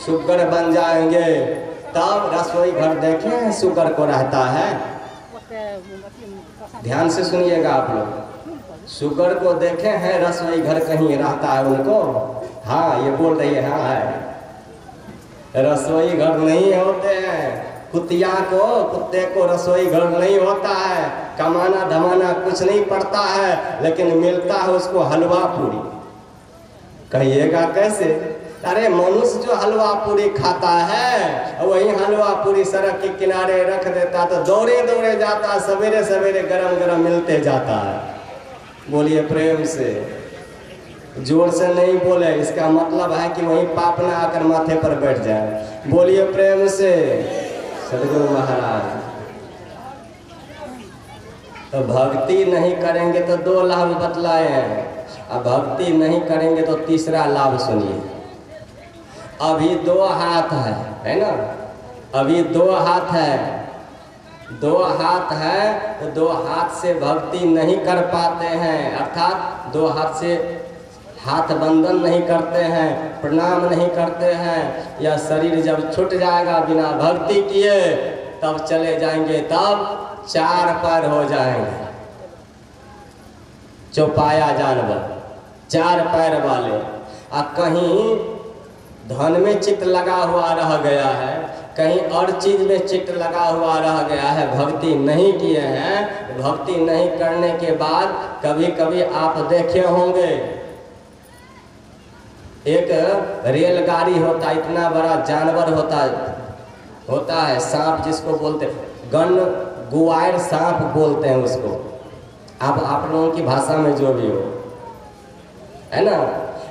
सुगर बन जाएंगे, तब रसोई घर देखें सुगर को रहता है। ध्यान से सुनिएगा आप लोग, सुगर को देखे हैं रसोई घर कहीं रहता है उनको? हाँ, ये बोल रही है, हाँ है, रसोई घर नहीं होते हैं। कुतिया को, कुत्ते को रसोई घर नहीं होता है, कमाना धमाना कुछ नहीं पड़ता है, लेकिन मिलता है उसको हलवा पूरी। कहिएगा कैसे? अरे मनुष्य जो हलवा पूरी खाता है वही हलवा पूरी सड़क के किनारे रख देता तो दौड़े दौड़े जाता, सवेरे सवेरे गरम गरम मिलते जाता है। बोलिए प्रेम से, जोर से नहीं बोले, इसका मतलब है कि वही पाप ना आकर माथे पर बैठ जाए। बोलिए प्रेम से सदगुरु महाराज। तो भक्ति नहीं करेंगे तो दो लाभ बतलाए हैं, अब भक्ति नहीं करेंगे तो तीसरा लाभ सुनिए। अभी दो हाथ है ना, अभी दो हाथ है, दो हाथ है तो दो हाथ से भक्ति नहीं कर पाते हैं, अर्थात दो हाथ से हाथ बंधन नहीं करते हैं, प्रणाम नहीं करते हैं। यह शरीर जब छूट जाएगा बिना भक्ति किए तब चले जाएंगे, तब चार पैर हो जाएंगे, चौपाया जानवर, चार पैर वाले। और कहीं धन में चित्त लगा हुआ रह गया है, कहीं और चीज में चित्त लगा हुआ रह गया है, भक्ति नहीं किए हैं। भक्ति नहीं करने के बाद कभी कभी आप देखे होंगे एक रेलगाड़ी होता, इतना बड़ा जानवर होता है सांप जिसको बोलते गन गुआर सांप बोलते हैं उसको, आप लोगों की भाषा में जो भी हो, है ना।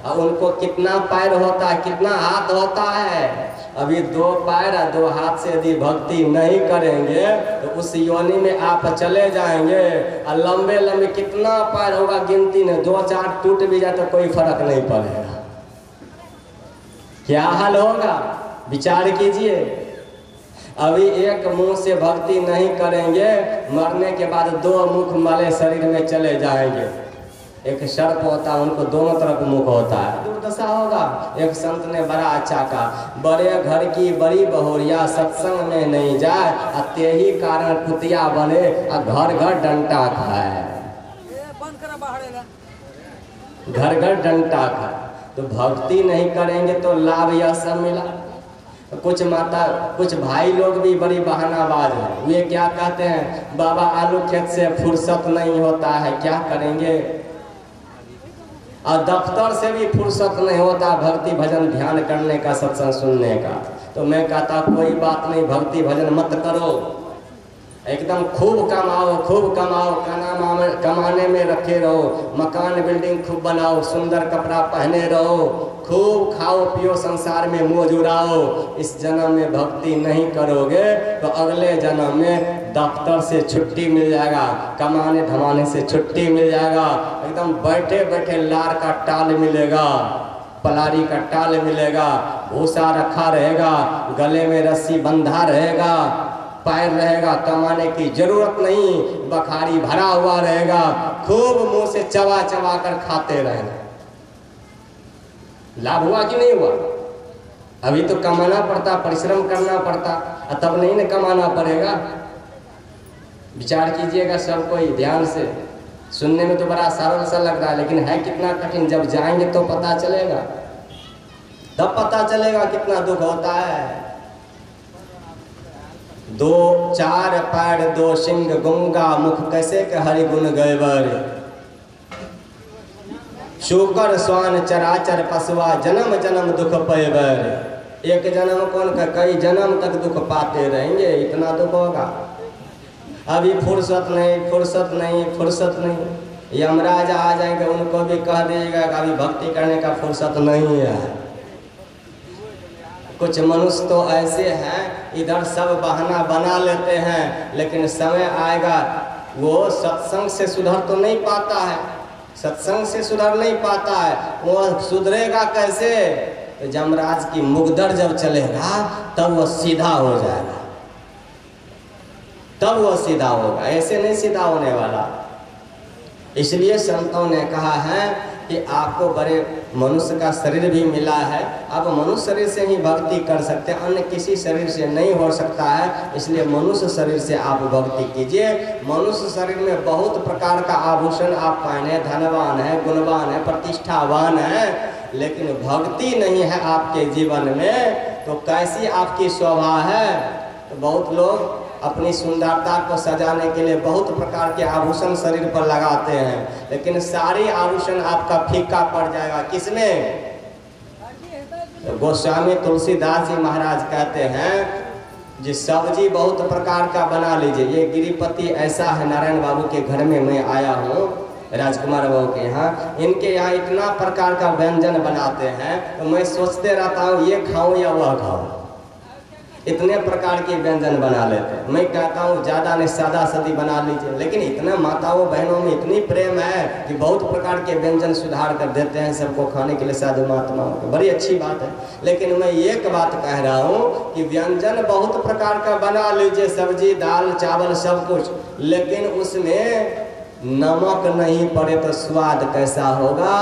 और उनको कितना पैर होता है, कितना हाथ होता है? अभी दो पैर और दो हाथ से यदि भक्ति नहीं करेंगे तो उस योनि में आप चले जाएंगे। और लंबे लंबे कितना पैर होगा गिनती नहीं, दो चार टूट भी जाए तो कोई फर्क नहीं पड़ेगा। क्या हाल होगा विचार कीजिए। अभी एक मुंह से भक्ति नहीं करेंगे, मरने के बाद दो मुख वाले शरीर में चले जाएंगे। एक सर्प होता है, उनको दोनों तरफ मुख होता है, दुर्दशा होगा। एक संत ने बड़ा अच्छा कहा, बड़े घर की बड़ी बहुरिया सत्संग में नहीं जाए, ते ही कारण कुतिया बने घर घर डंटा खाए, घर घर डंटा खाए। तो भक्ति नहीं करेंगे तो लाभ यह सब मिला। कुछ भाई लोग भी बड़ी बहानाबाज हैं, वे क्या कहते हैं, बाबा आलू खेत से फुर्सत नहीं होता है, क्या करेंगे। और दफ्तर से भी फुर्सत नहीं होता भक्ति भजन ध्यान करने का, सत्संग सुनने का। तो मैं कहता कोई बात नहीं, भक्ति भजन मत करो, एकदम खूब कमाओ, कमाने में रखे रहो, मकान बिल्डिंग खूब बनाओ, सुंदर कपड़ा पहने रहो, खूब खाओ पियो, संसार में मौज उड़ाओ। इस जन्म में भक्ति नहीं करोगे तो अगले जन्म में दफ्तर से छुट्टी मिल जाएगा, कमाने धमाने से छुट्टी मिल जाएगा, एकदम बैठे बैठे लार का टाल मिलेगा, पलारी का टाल मिलेगा, भूसा रखा रहेगा, गले में रस्सी बंधा रहेगा, पैर रहेगा, कमाने की जरूरत नहीं, बखारी भरा हुआ रहेगा, खूब मुंह से चबा चबा कर खाते रहेंगे। लाभ हुआ कि नहीं हुआ? अभी तो कमाना पड़ता, परिश्रम करना पड़ता, तब नहीं ना कमाना पड़ेगा। विचार कीजिएगा सब कोई ध्यान से। सुनने में तो बड़ा सरल सा लग रहा है, लेकिन है कितना कठिन। जब जाएंगे तो पता चलेगा, तब पता चलेगा कितना दुख होता है। दो चार पैर दो सिंह गंगा मुख, कैसे के हरि गुण गैबर, शूकर स्वान चराचर पशुआ, जन्म जन्म दुख पैबर। एक जन्म कौन का, कई जन्म तक दुख पाते रहेंगे, इतना दुख होगा। अभी फुर्सत नहीं, फुर्सत नहीं, फुर्सत नहीं। यमराज आ जाएंगे, उनको भी कह देगा कि अभी भक्ति करने का फुर्सत नहीं है। कुछ मनुष्य तो ऐसे हैं, इधर सब बहाना बना लेते हैं, लेकिन समय आएगा वो सत्संग से सुधर तो नहीं पाता है, सत्संग से सुधर नहीं पाता है। वो सुधरेगा कैसे? तो यमराज की मुगदर जब चलेगा तब वो सीधा हो जाएगा, तब वो सीधा होगा, ऐसे नहीं सीधा होने वाला। इसलिए संतों ने कहा है कि आपको बड़े मनुष्य का शरीर भी मिला है, आप मनुष्य शरीर से ही भक्ति कर सकते हैं, अन्य किसी शरीर से नहीं हो सकता है। इसलिए मनुष्य शरीर से आप भक्ति कीजिए। मनुष्य शरीर में बहुत प्रकार का आभूषण आप पहने, धनवान है, गुणवान है, प्रतिष्ठावान है, लेकिन भक्ति नहीं है आपके जीवन में तो कैसी आपकी शोभा है? तो बहुत लोग अपनी सुंदरता को सजाने के लिए बहुत प्रकार के आभूषण शरीर पर लगाते हैं, लेकिन सारे आभूषण आपका फीका पड़ जाएगा। किसमें? तो गोस्वामी तुलसीदास जी महाराज कहते हैं जी सब्जी बहुत प्रकार का बना लीजिए। ये गिरिपति ऐसा है, नारायण बाबू के घर में मैं आया हूँ, राजकुमार बाबू के यहाँ, इनके यहाँ इतना प्रकार का व्यंजन बनाते हैं तो मैं सोचते रहता हूँ ये खाऊं या वह खाऊं, इतने प्रकार के व्यंजन बना लेते हैं। मैं कहता हूँ ज़्यादा नहीं, सादा सदी बना लीजिए, लेकिन इतना माताओं बहनों में इतनी प्रेम है कि बहुत प्रकार के व्यंजन सुधार कर देते हैं सबको खाने के लिए, साधु महात्माओं को, बड़ी अच्छी बात है। लेकिन मैं एक बात कह रहा हूँ कि व्यंजन बहुत प्रकार का बना लीजिए, सब्जी दाल चावल सब कुछ, लेकिन उसमें नमक नहीं पड़े तो स्वाद कैसा होगा?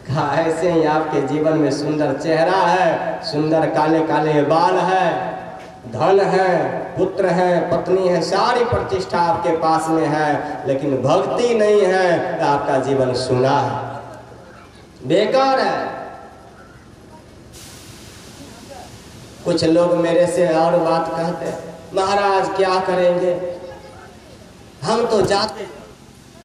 ऐसे ही आपके जीवन में सुंदर चेहरा है, सुंदर काले काले बाल है, धन है, पुत्र है, पत्नी है, सारी प्रतिष्ठा आपके पास में है, लेकिन भक्ति नहीं है तो आपका जीवन सूना है, बेकार है। कुछ लोग मेरे से और बात कहते हैं, महाराज क्या करेंगे, हम तो जाते